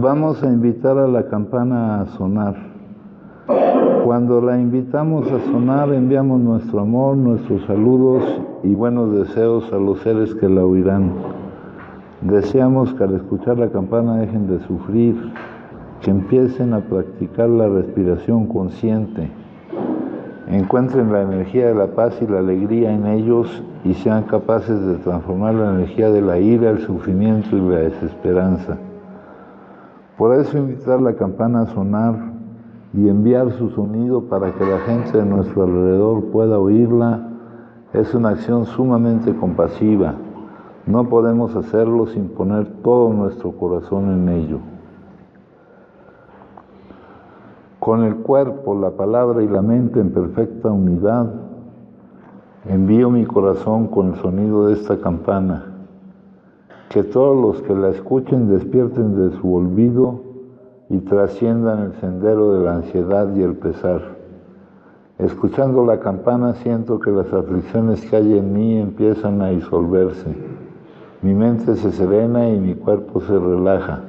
Vamos a invitar a la campana a sonar. Cuando la invitamos a sonar, enviamos nuestro amor, nuestros saludos y buenos deseos a los seres que la oirán. Deseamos que al escuchar la campana dejen de sufrir, que empiecen a practicar la respiración consciente, encuentren la energía de la paz y la alegría en ellos y sean capaces de transformar la energía de la ira, el sufrimiento y la desesperanza. Por eso invitar la campana a sonar y enviar su sonido para que la gente de nuestro alrededor pueda oírla es una acción sumamente compasiva. No podemos hacerlo sin poner todo nuestro corazón en ello. Con el cuerpo, la palabra y la mente en perfecta unidad, envío mi corazón con el sonido de esta campana. Que todos los que la escuchen despierten de su olvido y trasciendan el sendero de la ansiedad y el pesar. Escuchando la campana siento que las aflicciones que hay en mí empiezan a disolverse. Mi mente se serena y mi cuerpo se relaja.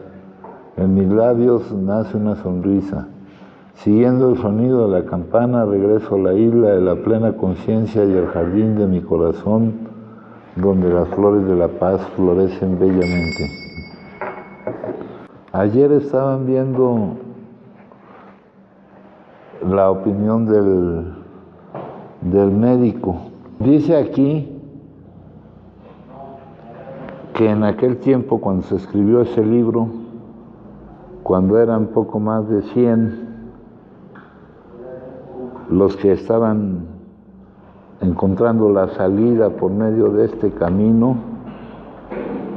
En mis labios nace una sonrisa. Siguiendo el sonido de la campana regreso a la isla de la plena conciencia y al jardín de mi corazón, donde las flores de la paz florecen bellamente. Ayer estaban viendo la opinión del médico. Dice aquí que en aquel tiempo, cuando se escribió ese libro, cuando eran poco más de 100 los que estaban encontrando la salida por medio de este camino,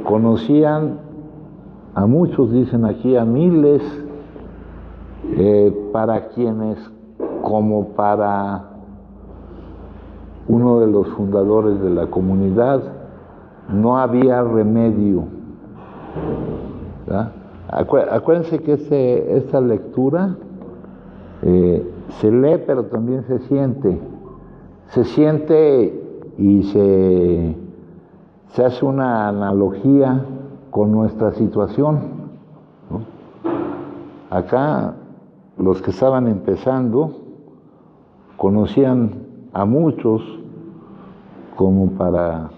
conocían a muchos, dicen aquí, a miles, para quienes, como para uno de los fundadores de la comunidad, no había remedio. ¿Verdad? Acuérdense que esta lectura se lee, pero también se siente. Se siente y se hace una analogía con nuestra situación, ¿no? Acá, los que estaban empezando conocían a muchos como para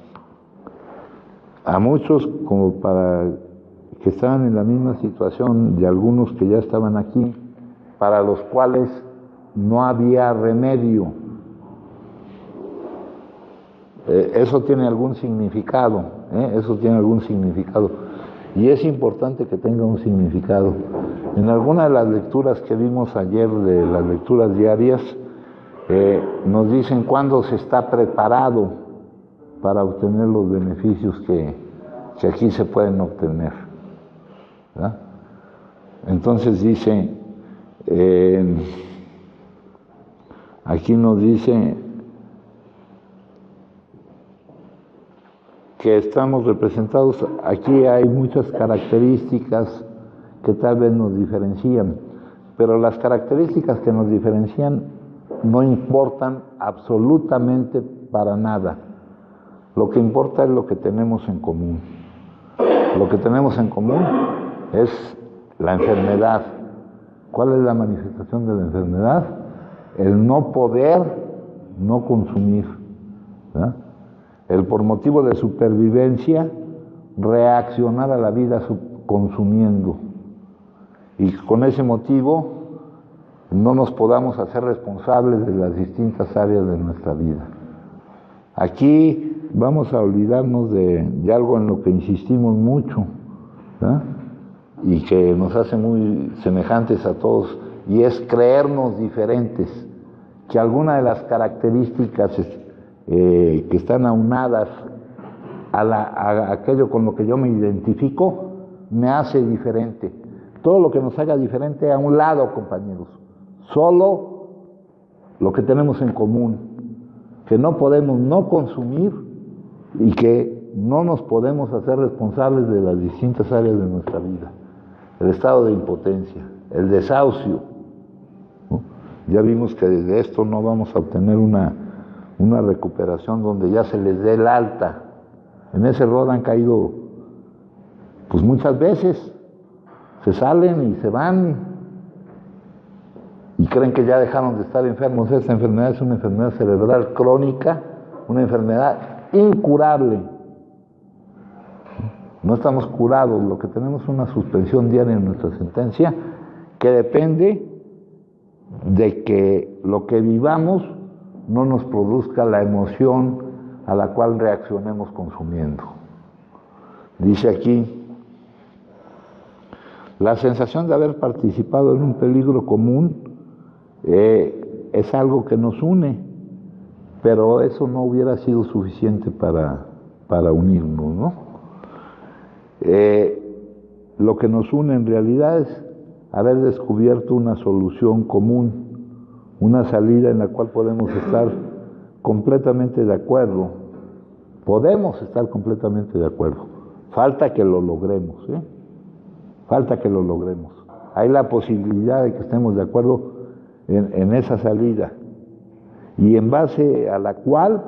que estaban en la misma situación de algunos que ya estaban aquí, para los cuales no había remedio. Eso tiene algún significado, eso tiene algún significado. Y es importante que tenga un significado. En alguna de las lecturas que vimos ayer, de las lecturas diarias, nos dicen cuándo se está preparado para obtener los beneficios que aquí se pueden obtener, ¿verdad? Entonces dice, aquí nos dice que estamos representados, aquí hay muchas características que tal vez nos diferencian, pero las características que nos diferencian no importan absolutamente para nada. Lo que importa es lo que tenemos en común. Lo que tenemos en común es la enfermedad. ¿Cuál es la manifestación de la enfermedad? El no poder no consumir, ¿verdad? El por motivo de supervivencia reaccionar a la vida consumiendo, y con ese motivo no nos podamos hacer responsables de las distintas áreas de nuestra vida. Aquí vamos a olvidarnos de algo en lo que insistimos mucho, ¿verdad? Y que nos hace muy semejantes a todos, y es creernos diferentes, que alguna de las características que están aunadas a aquello con lo que yo me identifico, me hace diferente. Todo lo que nos haga diferente a un lado, compañeros. Solo lo que tenemos en común, que no podemos no consumir y que no nos podemos hacer responsables de las distintas áreas de nuestra vida. El estado de impotencia, el desahucio, ¿no? Ya vimos que desde esto no vamos a obtener una recuperación donde ya se les dé el alta. En ese error han caído pues muchas veces. se salen y se van y creen que ya dejaron de estar enfermos. Esta enfermedad es una enfermedad cerebral crónica, una enfermedad incurable. No estamos curados, lo que tenemos es una suspensión diaria en nuestra sentencia que depende de que lo que vivamos no nos produzca la emoción a la cual reaccionemos consumiendo. Dice aquí, la sensación de haber participado en un peligro común es algo que nos une, pero eso no hubiera sido suficiente para unirnos, ¿no? Lo que nos une en realidad es haber descubierto una solución común, una salida en la cual podemos estar completamente de acuerdo. Podemos estar completamente de acuerdo. Falta que lo logremos, ¿eh? Falta que lo logremos. Hay la posibilidad de que estemos de acuerdo en esa salida y en base a la cual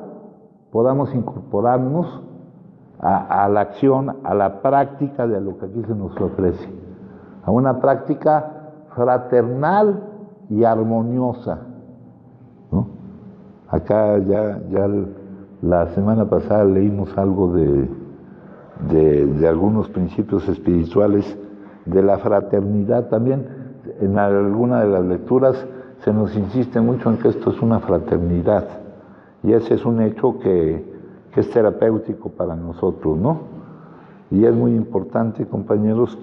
podamos incorporarnos a la acción, a la práctica de lo que aquí se nos ofrece, a una práctica fraternal y armoniosa, ¿no? Acá ya la semana pasada leímos algo de algunos principios espirituales de la fraternidad. También en alguna de las lecturas se nos insiste mucho en que esto es una fraternidad, y ese es un hecho que es terapéutico para nosotros, ¿no? Y es muy importante, compañeros,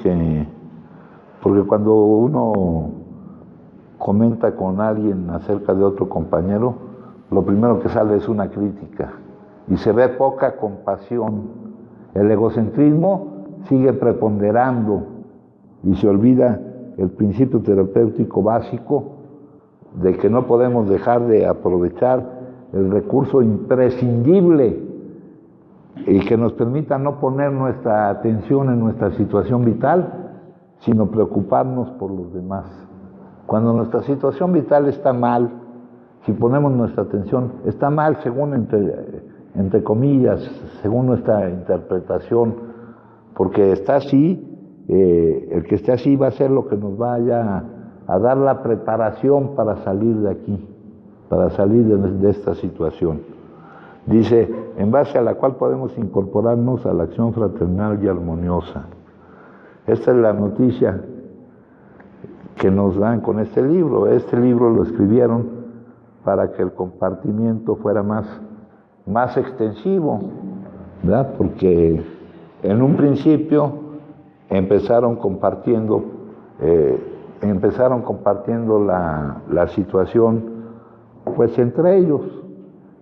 porque cuando uno comenta con alguien acerca de otro compañero, lo primero que sale es una crítica y se ve poca compasión. El egocentrismo sigue preponderando y se olvida el principio terapéutico básico de que no podemos dejar de aprovechar el recurso imprescindible y que nos permita no poner nuestra atención en nuestra situación vital, sino preocuparnos por los demás. Cuando nuestra situación vital está mal, si ponemos nuestra atención, está mal según entre comillas, según nuestra interpretación, porque está así, el que esté así va a ser lo que nos vaya a dar la preparación para salir de aquí, para salir de esta situación. Dice, en base a la cual podemos incorporarnos a la acción fraternal y armoniosa. Esta es la noticia que nos dan con este libro. Este libro lo escribieron para que el compartimiento fuera más extensivo, ¿verdad? Porque en un principio empezaron compartiendo la situación pues entre ellos,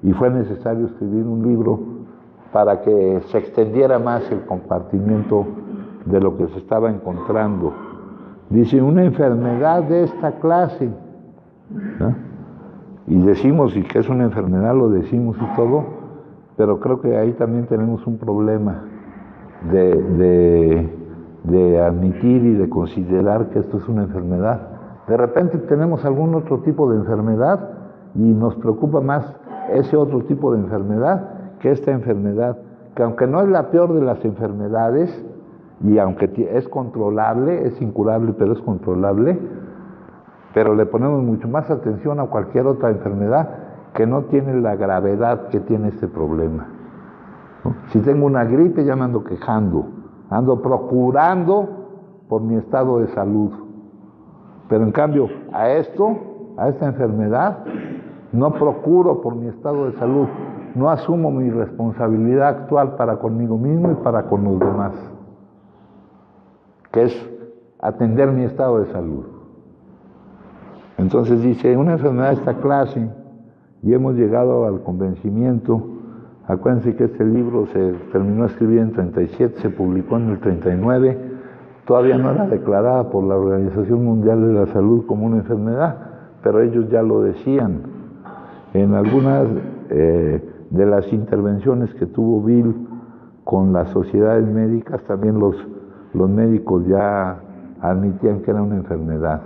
y fue necesario escribir un libro para que se extendiera más el compartimiento de lo que se estaba encontrando. Dice, una enfermedad de esta clase, ¿no? Y decimos, y que es una enfermedad, lo decimos y todo, pero creo que ahí también tenemos un problema de admitir y de considerar que esto es una enfermedad. De repente tenemos algún otro tipo de enfermedad y nos preocupa más ese otro tipo de enfermedad que esta enfermedad, que aunque no es la peor de las enfermedades, y aunque es controlable, es incurable, pero es controlable, pero le ponemos mucho más atención a cualquier otra enfermedad que no tiene la gravedad que tiene este problema, ¿no? Si tengo una gripe, ya me ando quejando, ando procurando por mi estado de salud, pero en cambio a esta enfermedad, no procuro por mi estado de salud, no asumo mi responsabilidad actual para conmigo mismo y para con los demás, que es atender mi estado de salud. Entonces dice, una enfermedad de esta clase, y hemos llegado al convencimiento. Acuérdense que este libro se terminó de escribir en 37, se publicó en el 39, todavía no era declarada por la Organización Mundial de la Salud como una enfermedad, pero ellos ya lo decían. En algunas de las intervenciones que tuvo Bill con las sociedades médicas, también los médicos ya admitían que era una enfermedad.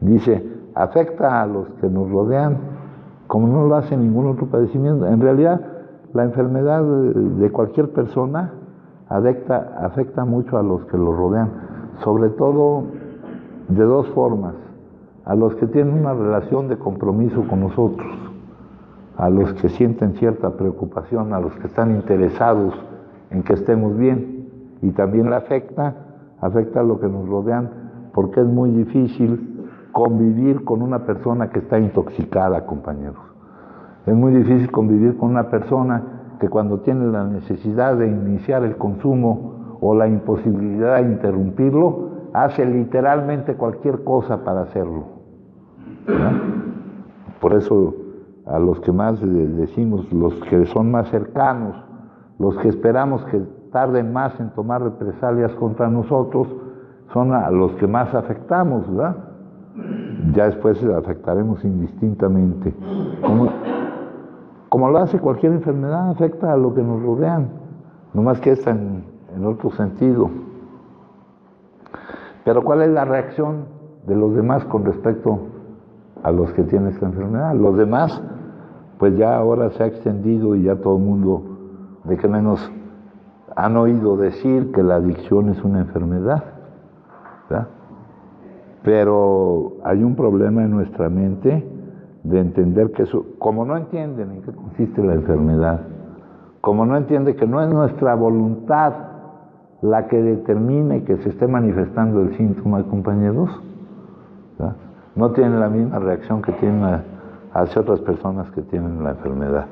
Dice, afecta a los que nos rodean como no lo hace ningún otro padecimiento. En realidad, la enfermedad de cualquier persona afecta mucho a los que lo rodean, sobre todo de dos formas: a los que tienen una relación de compromiso con nosotros, a los que sienten cierta preocupación, a los que están interesados en que estemos bien, y también le afecta a los que nos rodean, porque es muy difícil convivir con una persona que está intoxicada, compañeros. Es muy difícil convivir con una persona que cuando tiene la necesidad de iniciar el consumo o la imposibilidad de interrumpirlo, hace literalmente cualquier cosa para hacerlo, ¿verdad? Por eso a los que más decimos, los que son más cercanos, los que esperamos que tarden más en tomar represalias contra nosotros, son a los que más afectamos, ¿verdad? Ya después afectaremos indistintamente. Como lo hace cualquier enfermedad, afecta a lo que nos rodean, nomás que está en otro sentido. Pero ¿cuál es la reacción de los demás con respecto a los que tienen esta enfermedad? Los demás, pues ya ahora se ha extendido y ya todo el mundo, de que menos, han oído decir que la adicción es una enfermedad, ¿verdad? Pero hay un problema en nuestra mente de entender que eso, como no entienden en qué consiste la enfermedad, como no entienden que no es nuestra voluntad la que determine que se esté manifestando el síntoma, compañeros, ¿verdad? No tienen la misma reacción que tienen hacia otras personas que tienen la enfermedad.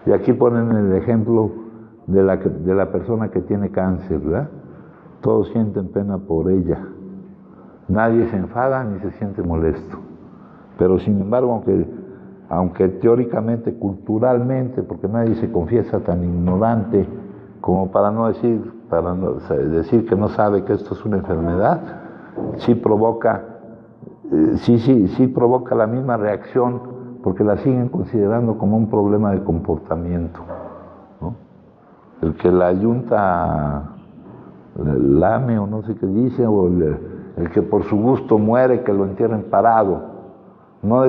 Y aquí ponen el ejemplo de la persona que tiene cáncer, ¿verdad? Todos sienten pena por ella. Nadie se enfada ni se siente molesto. Pero sin embargo, aunque teóricamente, culturalmente, porque nadie se confiesa tan ignorante como para decir que no sabe que esto es una enfermedad, sí provoca la misma reacción, porque la siguen considerando como un problema de comportamiento, ¿no? El que la yunta lame o no sé qué dice, o el que por su gusto muere, que lo entierren parado, no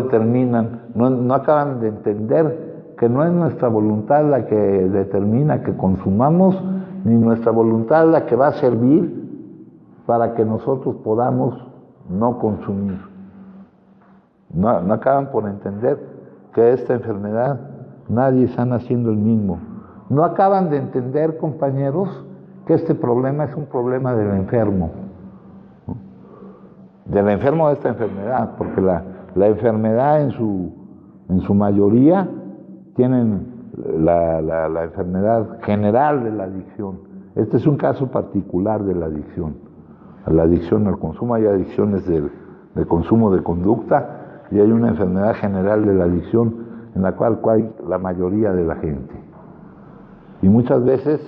acaban de entender que no es nuestra voluntad la que determina que consumamos, ni nuestra voluntad la que va a servir para que nosotros podamos no consumir. No acaban por entender que esta enfermedad nadie está naciendo el mismo. No acaban de entender, compañeros, que este problema es un problema del enfermo, ¿no? Del enfermo de esta enfermedad, porque la enfermedad en su mayoría tienen la enfermedad general de la adicción. Este es un caso particular de la adicción. La adicción al consumo, hay adicciones de consumo de conducta, y hay una enfermedad general de la adicción en la cual hay la mayoría de la gente. Y muchas veces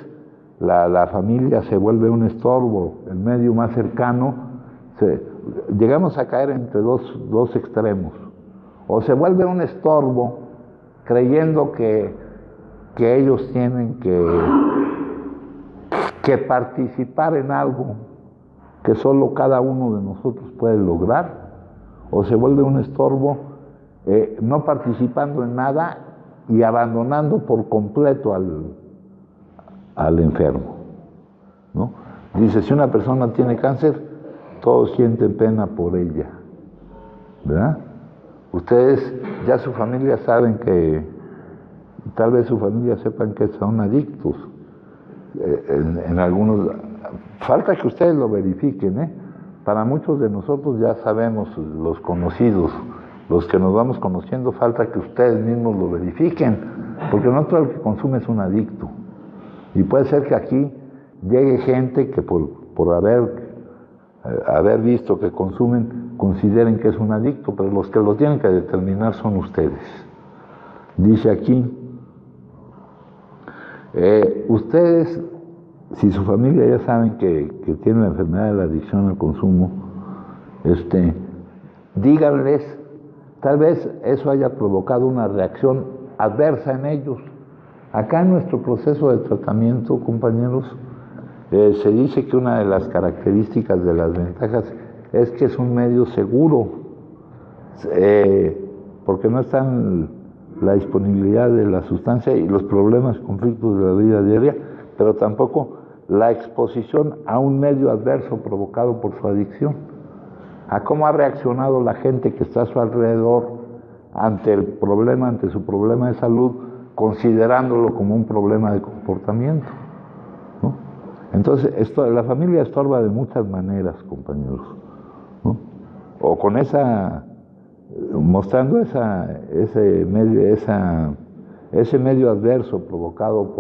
la familia se vuelve un estorbo, el medio más cercano, llegamos a caer entre dos extremos. O se vuelve un estorbo creyendo que ellos tienen que participar en algo que solo cada uno de nosotros puede lograr, o se vuelve un estorbo no participando en nada y abandonando por completo al enfermo, ¿no? Dice, si una persona tiene cáncer, todos sienten pena por ella, ¿verdad? Ustedes, ya su familia saben que, tal vez su familia sepan que son adictos. En algunos, falta que ustedes lo verifiquen, ¿eh? Para muchos de nosotros ya sabemos, los conocidos, los que nos vamos conociendo, falta que ustedes mismos lo verifiquen, porque no todo el que consume es un adicto. Y puede ser que aquí llegue gente que por haber visto que consumen, consideren que es un adicto, pero los que lo tienen que determinar son ustedes. Dice aquí, ustedes, si su familia ya saben que tienen la enfermedad de la adicción al consumo, díganles, tal vez eso haya provocado una reacción adversa en ellos. Acá en nuestro proceso de tratamiento, compañeros, se dice que una de las características de las ventajas es que es un medio seguro, porque no está en la disponibilidad de la sustancia y los problemas, conflictos de la vida diaria, pero tampoco la exposición a un medio adverso provocado por su adicción, a cómo ha reaccionado la gente que está a su alrededor ante el problema, ante su problema de salud, considerándolo como un problema de comportamiento, ¿no? Entonces, la familia estorba de muchas maneras, compañeros, ¿no? O con mostrando ese medio adverso provocado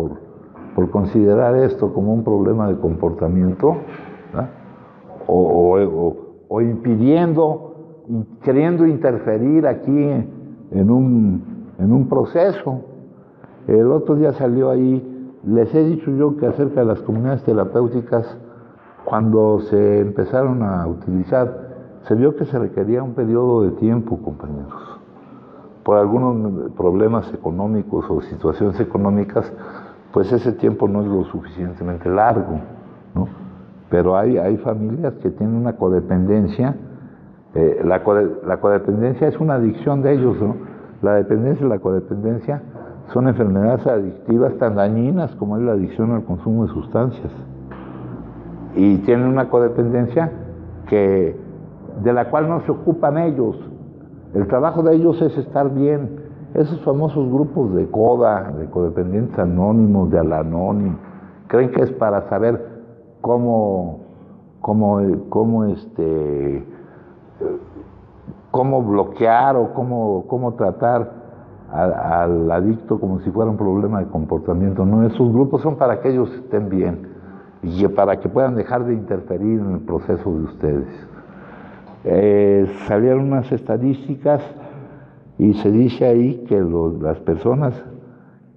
por considerar esto como un problema de comportamiento, ¿no? O impidiendo, queriendo interferir aquí en un proceso. El otro día salió ahí, les he dicho yo que acerca de las comunidades terapéuticas, cuando se empezaron a utilizar, se vio que se requería un periodo de tiempo, compañeros. Por algunos problemas económicos o situaciones económicas, pues ese tiempo no es lo suficientemente largo, ¿no? Pero hay familias que tienen una codependencia. La codependencia es una adicción de ellos, ¿no? La dependencia y la codependencia son enfermedades adictivas tan dañinas como es la adicción al consumo de sustancias. Y tienen una codependencia de la cual no se ocupan ellos. El trabajo de ellos es estar bien. Esos famosos grupos de CODA, de codependientes anónimos, de Al-Anon, creen que es para saber cómo bloquear o cómo tratar al adicto como si fuera un problema de comportamiento. No, esos grupos son para que ellos estén bien y para que puedan dejar de interferir en el proceso de ustedes. Salieron unas estadísticas y se dice ahí que las personas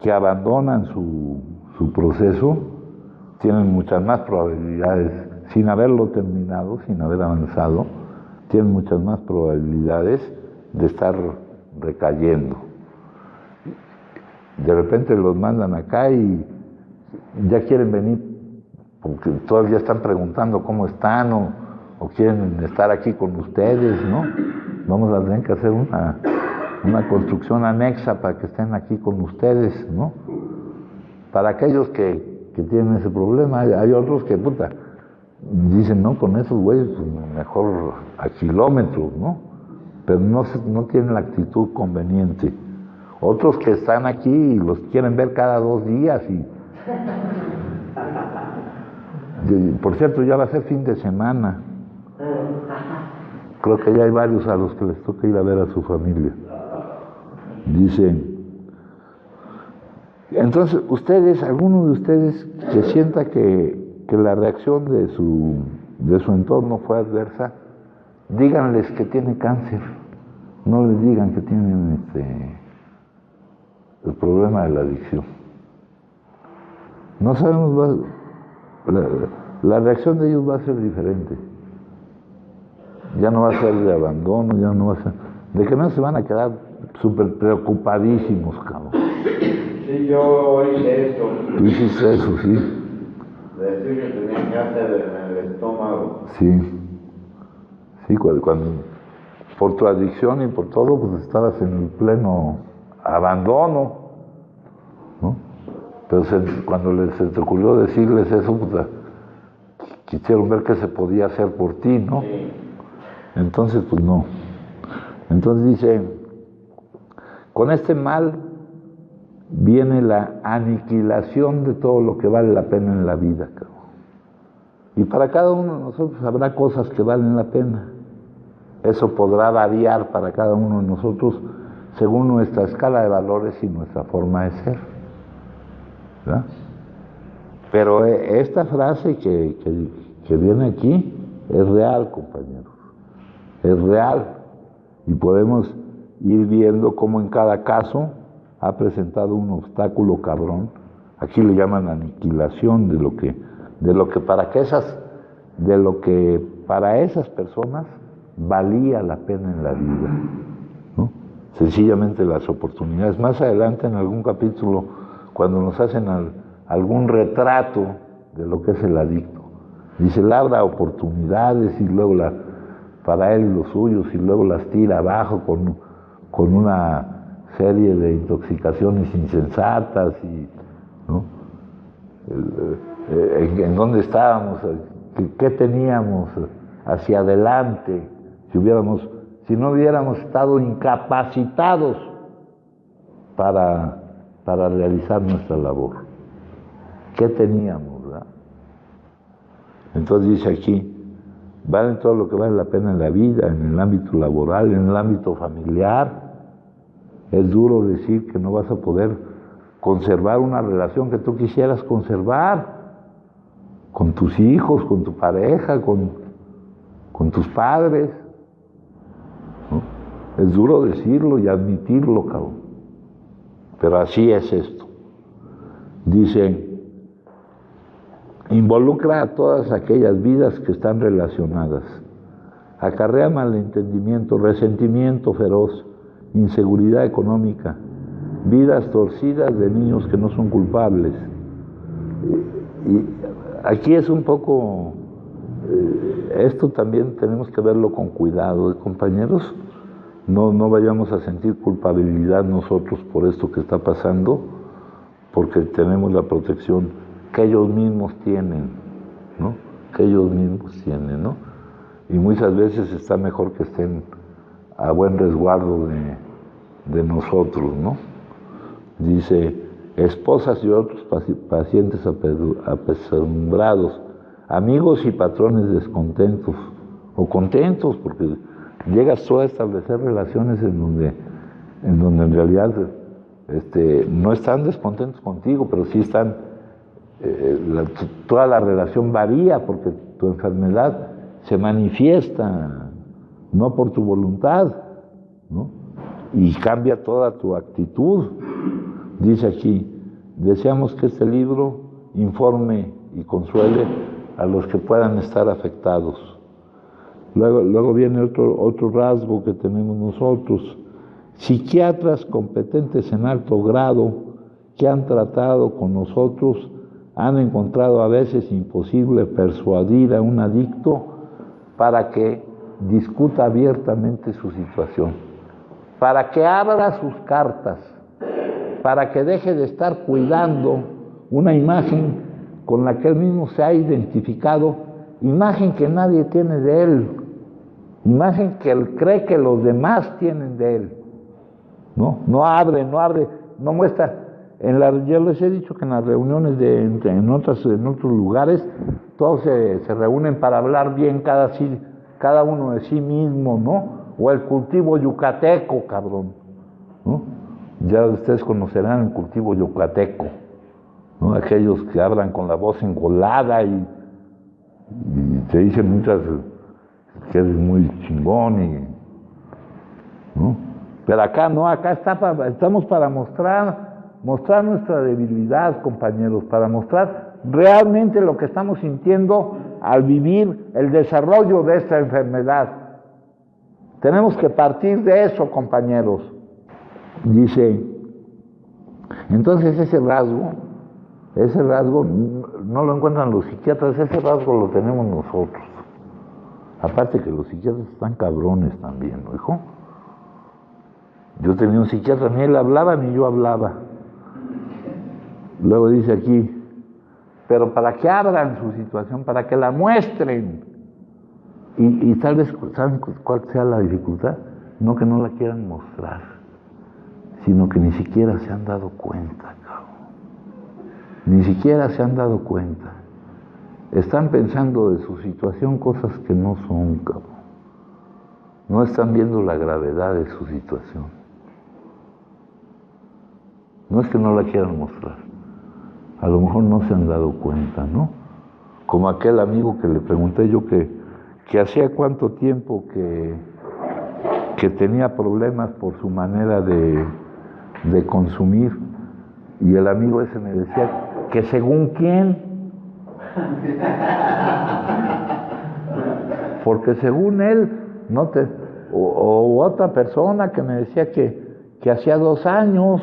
que abandonan su proceso tienen muchas más probabilidades, sin haberlo terminado, sin haber avanzado, tienen muchas más probabilidades de estar recayendo. De repente los mandan acá y ya quieren venir, porque todavía están preguntando cómo están o quieren estar aquí con ustedes, ¿no? Vamos a tener que hacer una construcción anexa para que estén aquí con ustedes, ¿no? Para aquellos que tienen ese problema, hay otros que, dicen, no, con esos güeyes, pues mejor a kilómetros, ¿no? Pero no tienen la actitud conveniente. Otros que están aquí y los quieren ver cada 2 días y por cierto, ya va a ser fin de semana. Creo que ya hay varios a los que les toca ir a ver a su familia. Dicen, entonces, alguno de ustedes que sienta que la reacción de su entorno fue adversa, díganles que tiene cáncer. No les digan que tienen el problema de la adicción. No sabemos, la reacción de ellos va a ser diferente. Ya no va a ser de abandono, ya no va a ser... De que no se van a quedar súper preocupadísimos, cabrón. Sí, yo hice eso. Tú hiciste eso, sí. Decir que tenía cáncer en el estómago. Sí. Sí, cuando por tu adicción y por todo, pues estabas en el pleno abandono, ¿no? Pero cuando se te ocurrió decirles eso, quisieron ver qué se podía hacer por ti, ¿no? Sí. Entonces, pues no. Entonces dice, con este mal viene la aniquilación de todo lo que vale la pena en la vida, cabrón. Y para cada uno de nosotros habrá cosas que valen la pena. Eso podrá variar para cada uno de nosotros según nuestra escala de valores y nuestra forma de ser, ¿verdad? Pero esta frase que viene aquí es real, compañeros. Es real. Y podemos ir viendo cómo en cada caso ha presentado un obstáculo cabrón. Aquí le llaman aniquilación de lo que para esas personas valía la pena en la vida, ¿no? Sencillamente las oportunidades. Más adelante en algún capítulo, cuando nos hacen algún retrato de lo que es el adicto, dice, labra oportunidades y luego para él y los suyos y luego las tira abajo con una serie de intoxicaciones insensatas y, ¿no? en dónde estábamos, qué teníamos hacia adelante, si no hubiéramos estado incapacitados para realizar nuestra labor. ¿Qué teníamos, verdad? Entonces dice aquí, valen todo lo que vale la pena en la vida, en el ámbito laboral, en el ámbito familiar. Es duro decir que no vas a poder conservar una relación que tú quisieras conservar con tus hijos, con tu pareja, con tus padres, ¿no? Es duro decirlo y admitirlo, cabrón. Pero así es esto. Dice, involucra a todas aquellas vidas que están relacionadas. Acarrea malentendimiento, resentimiento feroz, inseguridad económica, vidas torcidas de niños que no son culpables. Y aquí es un poco, esto también tenemos que verlo con cuidado, compañeros. No vayamos a sentir culpabilidad nosotros por esto que está pasando, porque tenemos la protección que ellos mismos tienen, ¿no? Que ellos mismos tienen, ¿no? Y muchas veces está mejor que estén a buen resguardo de nosotros, ¿no? Dice, esposas y otros pacientes apesadumbrados, amigos y patrones descontentos, o contentos, porque llegas tú a establecer relaciones en donde en realidad no están descontentos contigo, pero sí están, toda la relación varía, porque tu enfermedad se manifiesta no por tu voluntad, ¿no? Y cambia toda tu actitud. Dice aquí, deseamos que este libro informe y consuele a los que puedan estar afectados. Luego viene otro rasgo que tenemos nosotros. Psiquiatras competentes en alto grado que han tratado con nosotros han encontrado a veces imposible persuadir a un adicto para que discuta abiertamente su situación, para que abra sus cartas, para que deje de estar cuidando una imagen con la que él mismo se ha identificado, imagen que nadie tiene de él, imagen que él cree que los demás tienen de él. No abre, no muestra. Yo les he dicho que en las reuniones en otros lugares, todos se reúnen para hablar bien cada uno de sí mismo, ¿no? O el cultivo yucateco, cabrón, ¿no? Ya ustedes conocerán el cultivo yucateco, ¿no? Aquellos que hablan con la voz engolada y te dicen muchas que eres muy chingón, ¿no? Pero acá no, acá estamos para mostrar nuestra debilidad, compañeros, para mostrar realmente lo que estamos sintiendo al vivir el desarrollo de esta enfermedad. Tenemos que partir de eso, compañeros. Dice, entonces ese rasgo no lo encuentran los psiquiatras, ese rasgo lo tenemos nosotros. Aparte que los psiquiatras están cabrones también, ¿no, hijo? Yo tenía un psiquiatra, ni él hablaba ni yo hablaba. Luego dice aquí, pero para que abran su situación, para que la muestren. Y tal vez, ¿saben cuál sea la dificultad? No que no la quieran mostrar, sino que ni siquiera se han dado cuenta, cabrón. Ni siquiera se han dado cuenta. Están pensando de su situación cosas que no son, cabrón. No están viendo la gravedad de su situación. No es que no la quieran mostrar, a lo mejor no se han dado cuenta, ¿no? Como aquel amigo que le pregunté yo que hacía cuánto tiempo que tenía problemas por su manera de consumir, y el amigo ese me decía que según quién, porque según él, o otra persona que me decía que hacía 2 años,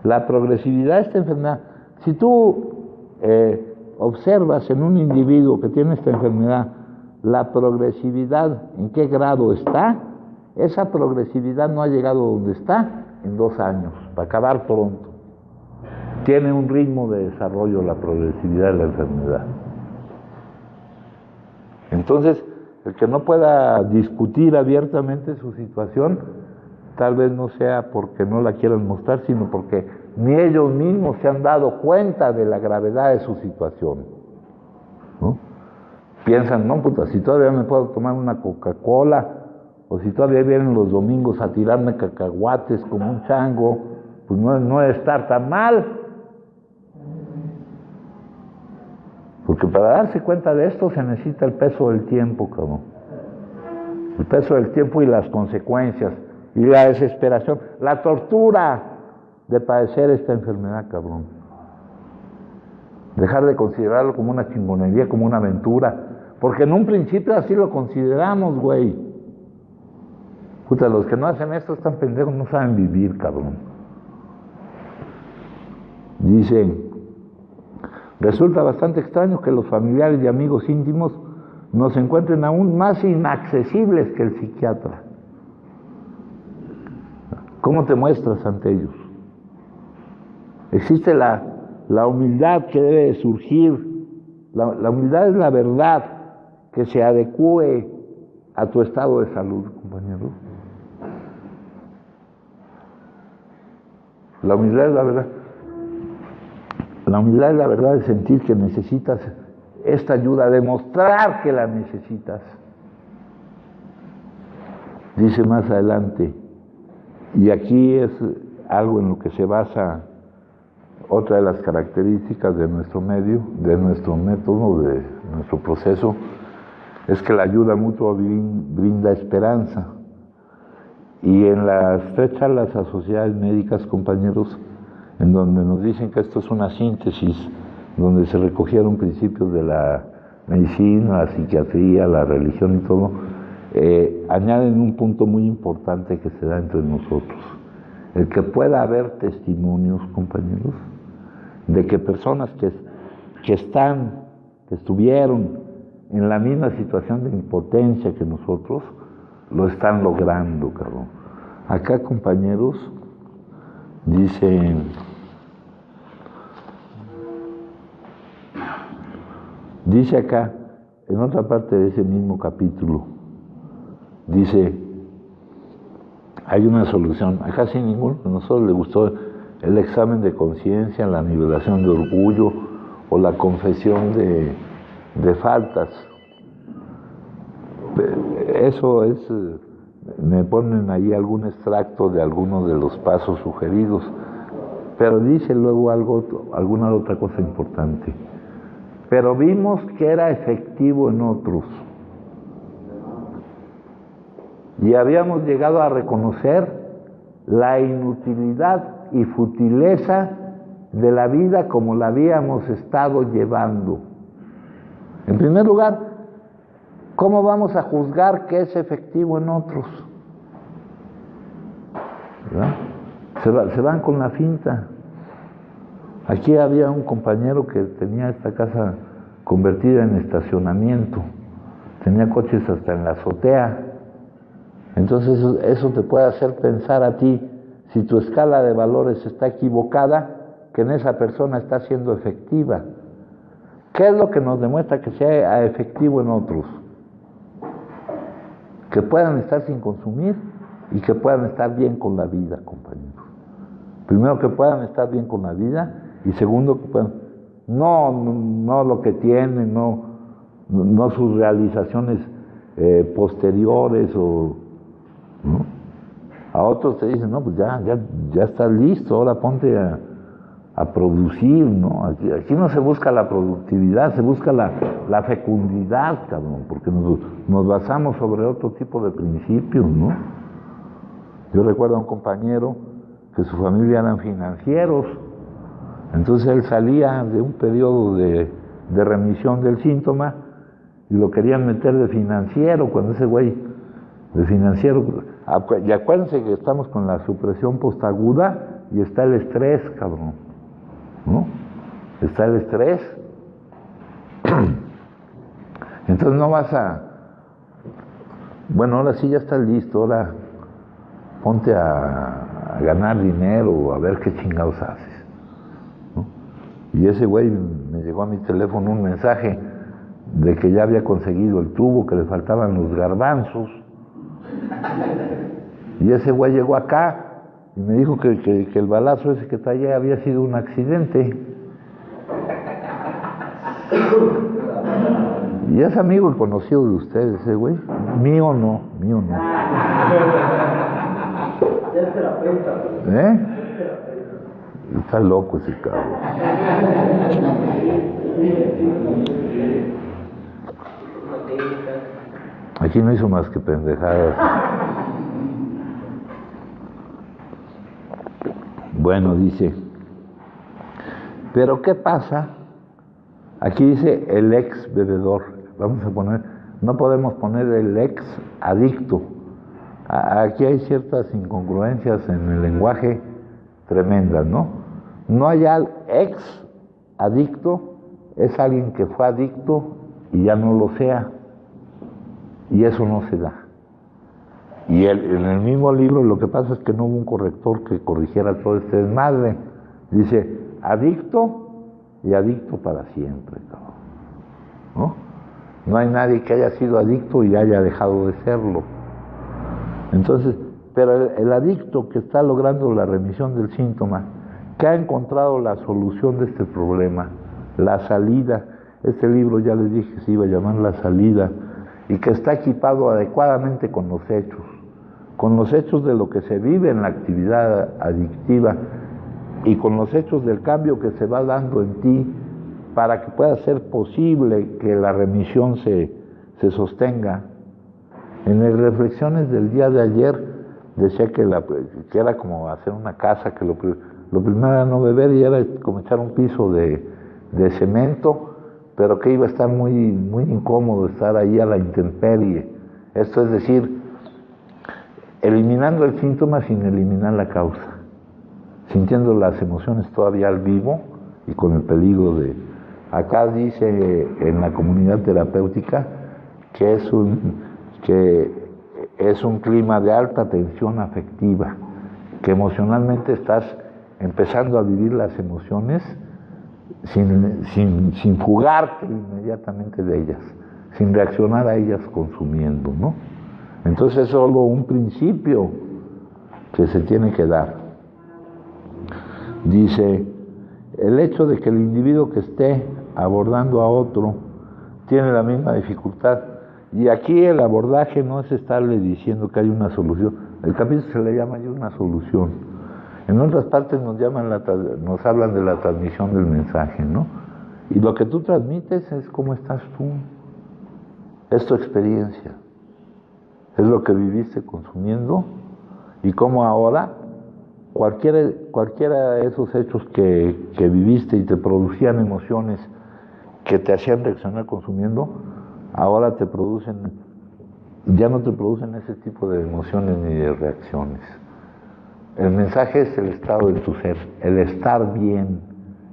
la progresividad de esta enfermedad. Si tú observas en un individuo que tiene esta enfermedad, la progresividad, en qué grado está, esa progresividad no ha llegado donde está en 2 años, para acabar pronto. tiene un ritmo de desarrollo la progresividad de la enfermedad. Entonces, el que no pueda discutir abiertamente su situación, tal vez no sea porque no la quieran mostrar, sino porque ni ellos mismos se han dado cuenta de la gravedad de su situación, ¿no? Piensan, no, puta, si todavía me puedo tomar una Coca-Cola, o si todavía vienen los domingos a tirarme cacahuates como un chango, pues no debe estar tan mal. Porque para darse cuenta de esto se necesita el peso del tiempo, cabrón. El peso del tiempo y las consecuencias, y la desesperación, la tortura de padecer esta enfermedad, cabrón. Dejar de considerarlo como una chingonería, como una aventura, porque en un principio así lo consideramos, güey. Puta, los que no hacen esto están pendejos, no saben vivir, cabrón. Dice, resulta bastante extraño que los familiares y amigos íntimos nos encuentren aún más inaccesibles que el psiquiatra. ¿Cómo te muestras ante ellos? Existe la humildad que debe de surgir. La humildad es la verdad que se adecue a tu estado de salud, compañero. La humildad es la verdad. La humildad es la verdad de sentir que necesitas esta ayuda, demostrar que la necesitas. Dice más adelante, y aquí es algo en lo que se basa otra de las características de nuestro medio, de nuestro método, de nuestro proceso, es que la ayuda mutua brinda esperanza. Y en las 3 charlas a sociedades médicas, compañeros, en donde nos dicen que esto es una síntesis, donde se recogieron principios de la medicina, la psiquiatría, la religión y todo, añaden un punto muy importante que se da entre nosotros. El que pueda haber testimonios, compañeros, de que personas que estuvieron en la misma situación de impotencia que nosotros, lo están logrando, cabrón. Acá, compañeros, dice acá, en otra parte de ese mismo capítulo, dice, hay una solución, a casi ninguno de nosotros le gustó el examen de conciencia, la nivelación de orgullo o la confesión de faltas. Eso es, me ponen ahí algún extracto de algunos de los pasos sugeridos, pero dice luego alguna otra cosa importante. Pero vimos que era efectivo en otros. Y habíamos llegado a reconocer la inutilidad y futileza de la vida como la habíamos estado llevando. En primer lugar, ¿cómo vamos a juzgar que es efectivo en otros? ¿Verdad? Se van con la finta. Aquí había un compañero que tenía esta casa convertida en estacionamiento. Tenía coches hasta en la azotea. Entonces eso te puede hacer pensar a ti, si tu escala de valores está equivocada, que en esa persona está siendo efectiva. ¿Qué es lo que nos demuestra que sea efectivo en otros? Que puedan estar sin consumir y que puedan estar bien con la vida, compañeros. Primero, que puedan estar bien con la vida, y segundo, que puedan, no lo que tienen, no sus realizaciones posteriores, o ¿no? A otros te dicen, no, pues ya estás listo, ahora ponte a producir, ¿no? Aquí no se busca la productividad, se busca la fecundidad, cabrón, porque nos basamos sobre otro tipo de principios, ¿no? Yo recuerdo a un compañero que su familia eran financieros, entonces él salía de un periodo de remisión del síntoma y lo querían meter de financiero, cuando ese güey de financiero, y acuérdense que estamos con la supresión postaguda y está el estrés, cabrón, ¿no? Está el estrés. Entonces no vas bueno, ahora sí ya estás listo, ahora ponte a ganar dinero, a ver qué chingados haces, ¿no? Y ese güey me llegó a mi teléfono un mensaje de que ya había conseguido el tubo, que le faltaban los garbanzos. Y ese güey llegó acá y me dijo que el balazo ese que traía había sido un accidente. Y es amigo y conocido de ustedes, ese güey. Mío no. Es terapeuta. ¿Eh? Está loco ese cabrón. Aquí no hizo más que pendejadas. Bueno, dice, pero ¿qué pasa? Aquí dice el ex bebedor. Vamos a poner, no podemos poner el ex adicto. Aquí hay ciertas incongruencias en el lenguaje tremendas, ¿no? No hay ex adicto, es alguien que fue adicto y ya no lo sea. Y eso no se da. Y en el mismo libro lo que pasa es que no hubo un corrector que corrigiera todo este desmadre. Dice, adicto y adicto para siempre, ¿no? No hay nadie que haya sido adicto y haya dejado de serlo. Entonces, pero el adicto que está logrando la remisión del síntoma, que ha encontrado la solución de este problema, la salida, este libro ya les dije que se iba a llamar La Salida, y que está equipado adecuadamente con los hechos de lo que se vive en la actividad adictiva y con los hechos del cambio que se va dando en ti para que pueda ser posible que la remisión se sostenga. En las reflexiones del día de ayer decía que era como hacer una casa, que lo primero era no beber y era como echar un piso de cemento, pero que iba a estar muy, muy incómodo estar ahí a la intemperie. Esto es decir, eliminando el síntoma sin eliminar la causa, sintiendo las emociones todavía al vivo y con el peligro de... Acá dice en la comunidad terapéutica que es un clima de alta tensión afectiva, que emocionalmente estás empezando a vivir las emociones sin fugarte inmediatamente de ellas, sin reaccionar a ellas consumiendo, ¿no? Entonces es solo un principio que se tiene que dar. Dice, el hecho de que el individuo que esté abordando a otro tiene la misma dificultad, y aquí el abordaje no es estarle diciendo que hay una solución, el capítulo se le llama ya una solución. En otras partes nos hablan de la transmisión del mensaje, ¿no? Y lo que tú transmites es cómo estás tú, es tu experiencia, es lo que viviste consumiendo y cómo ahora cualquiera de esos hechos que viviste y te producían emociones que te hacían reaccionar consumiendo, ahora ya no te producen ese tipo de emociones ni de reacciones. El mensaje es el estado de tu ser, el estar bien,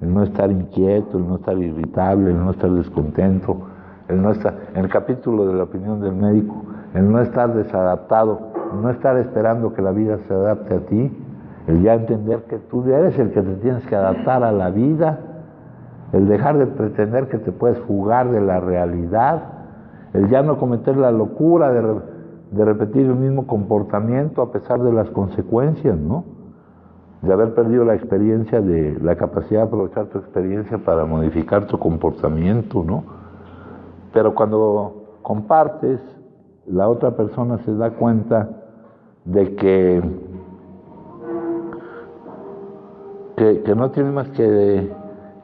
el no estar inquieto, el no estar irritable, el no estar descontento, el no estar, en el capítulo de la opinión del médico, el no estar desadaptado, el no estar esperando que la vida se adapte a ti, el ya entender que tú eres el que te tienes que adaptar a la vida, el dejar de pretender que te puedes fugar de la realidad, el ya no cometer la locura de repetir el mismo comportamiento a pesar de las consecuencias, ¿no? De haber perdido la experiencia, de la capacidad de aprovechar tu experiencia para modificar tu comportamiento, ¿no? Pero cuando compartes, la otra persona se da cuenta de que no tiene más que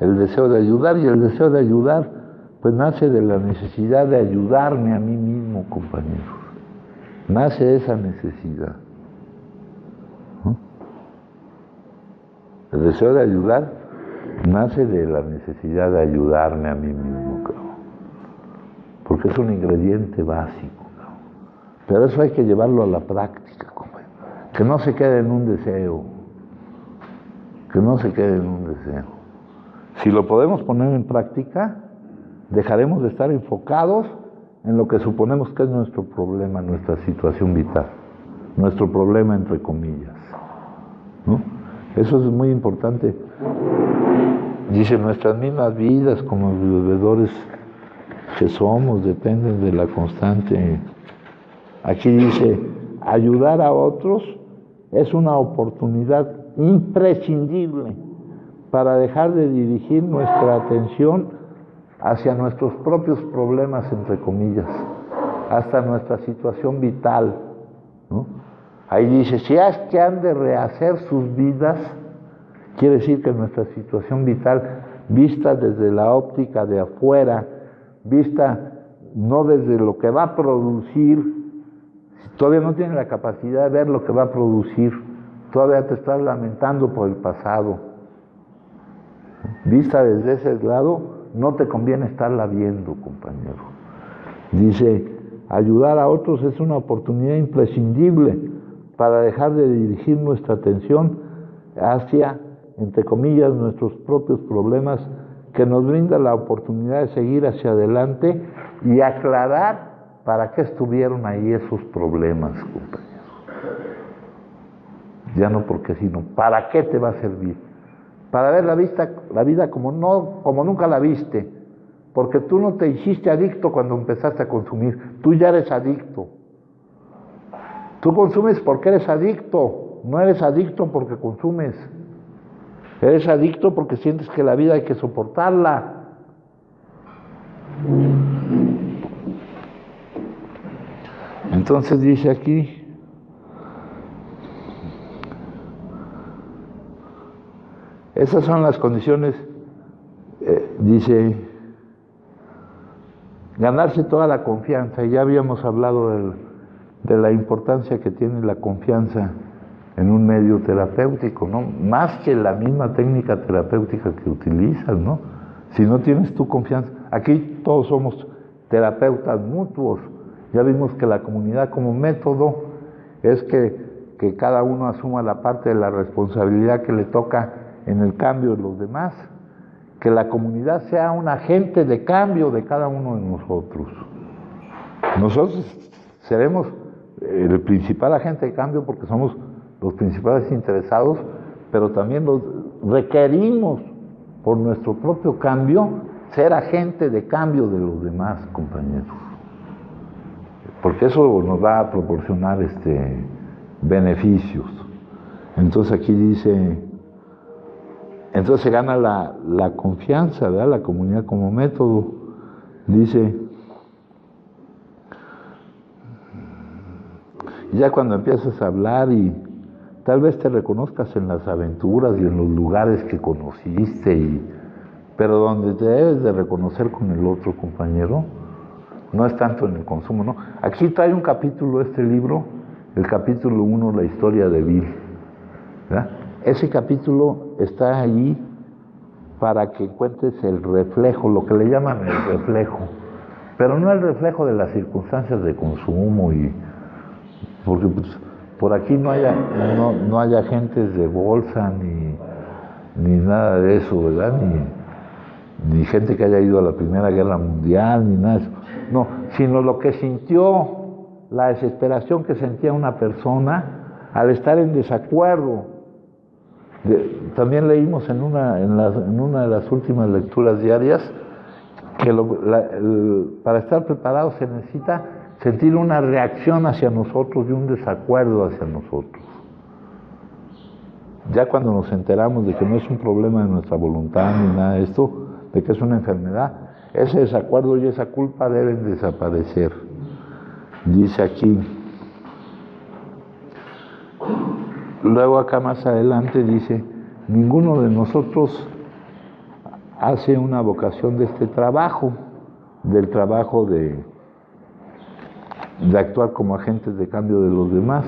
el deseo de ayudar, y el deseo de ayudar pues nace de la necesidad de ayudarme a mí mismo, compañeros. Nace esa necesidad, ¿no? El deseo de ayudar nace de la necesidad de ayudarme a mí mismo, cabrón. Porque es un ingrediente básico, cabrón. Pero eso hay que llevarlo a la práctica, compañero. Que no se quede en un deseo. Que no se quede en un deseo. Si lo podemos poner en práctica, dejaremos de estar enfocados en lo que suponemos que es nuestro problema, nuestra situación vital, nuestro problema entre comillas, ¿no? Eso es muy importante. Dice, nuestras mismas vidas como bebedores que somos dependen de la constante. Aquí dice, ayudar a otros es una oportunidad imprescindible para dejar de dirigir nuestra atención hacia nuestros propios problemas, entre comillas, hasta nuestra situación vital, ¿no? Ahí dice, si es que han de rehacer sus vidas, quiere decir que nuestra situación vital, vista desde la óptica de afuera, vista no desde lo que va a producir, si todavía no tienes la capacidad de ver lo que va a producir, todavía te estás lamentando por el pasado. Vista desde ese lado, no te conviene estarla viendo, compañero. Dice, ayudar a otros es una oportunidad imprescindible para dejar de dirigir nuestra atención hacia, entre comillas, nuestros propios problemas, que nos brinda la oportunidad de seguir hacia adelante y aclarar para qué estuvieron ahí esos problemas, compañero. Ya no porque sino, ¿para qué te va a servir? Para ver la vida como nunca la viste, porque tú no te hiciste adicto cuando empezaste a consumir, tú ya eres adicto. Tú consumes porque eres adicto, no eres adicto porque consumes. Eres adicto porque sientes que la vida hay que soportarla. Entonces dice aquí, esas son las condiciones, dice, ganarse toda la confianza, y ya habíamos hablado de la importancia que tiene la confianza en un medio terapéutico, ¿no? Más que la misma técnica terapéutica que utilizas, ¿no? Si no tienes tu confianza, aquí todos somos terapeutas mutuos, ya vimos que la comunidad como método es que cada uno asuma la parte de la responsabilidad que le toca en el cambio de los demás, que la comunidad sea un agente de cambio de cada uno de nosotros. Nosotros seremos el principal agente de cambio porque somos los principales interesados, pero también los requerimos por nuestro propio cambio ser agente de cambio de los demás, compañeros, porque eso nos va a proporcionar beneficios. Entonces aquí dice, entonces se gana la confianza, ¿verdad? La comunidad como método. Dice, ya cuando empiezas a hablar y tal vez te reconozcas en las aventuras y en los lugares que conociste, pero donde te debes de reconocer con el otro, compañero, no es tanto en el consumo, ¿no? Aquí trae un capítulo este libro, el capítulo 1, la historia de Bill, ¿verdad? Ese capítulo está ahí para que encuentres el reflejo, lo que le llaman el reflejo, pero no el reflejo de las circunstancias de consumo, porque pues, por aquí no hay agentes de bolsa ni nada de eso, ¿verdad? Ni gente que haya ido a la Primera Guerra Mundial, ni nada de eso. No, sino lo que sintió, la desesperación que sentía una persona al estar en desacuerdo. También leímos en una de las últimas lecturas diarias que para estar preparados se necesita sentir una reacción hacia nosotros y un desacuerdo hacia nosotros. Ya cuando nos enteramos de que no es un problema de nuestra voluntad ni nada de esto, de que es una enfermedad, ese desacuerdo y esa culpa deben desaparecer. Dice aquí, luego acá más adelante dice, ninguno de nosotros hace una vocación de este trabajo, del trabajo de actuar como agentes de cambio de los demás,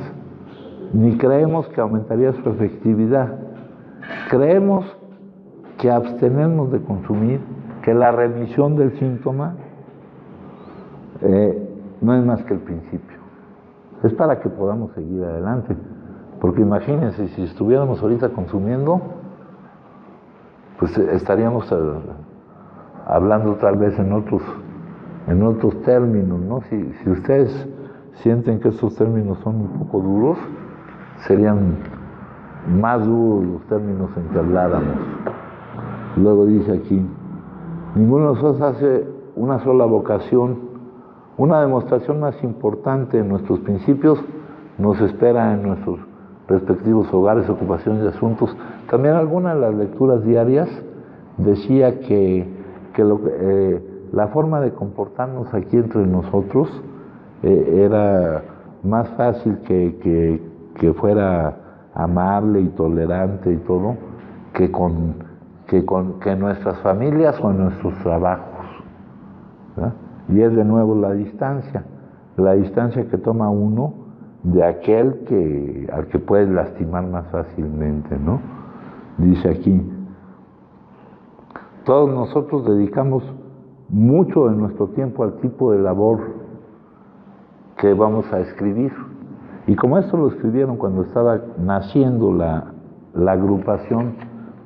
ni creemos que aumentaría su efectividad. Creemos que abstenernos de consumir, que la remisión del síntoma no es más que el principio. Es para que podamos seguir adelante. Porque imagínense, si estuviéramos ahorita consumiendo, pues estaríamos hablando tal vez en otros términos, ¿no? Si ustedes sienten que estos términos son un poco duros, serían más duros los términos en que habláramos. Luego dice aquí, ninguno de nosotros hace una sola vocación. Una demostración más importante de nuestros principios nos espera en nuestros respectivos hogares, ocupaciones y asuntos. También algunas de las lecturas diarias decía que la forma de comportarnos aquí entre nosotros era más fácil que fuera amable y tolerante y todo, que nuestras familias o en nuestros trabajos, ¿verdad? Y es de nuevo la distancia que toma uno de aquel al que puedes lastimar más fácilmente, ¿no? Dice aquí, todos nosotros dedicamos mucho de nuestro tiempo al tipo de labor que vamos a escribir. Y como esto lo escribieron cuando estaba naciendo la agrupación,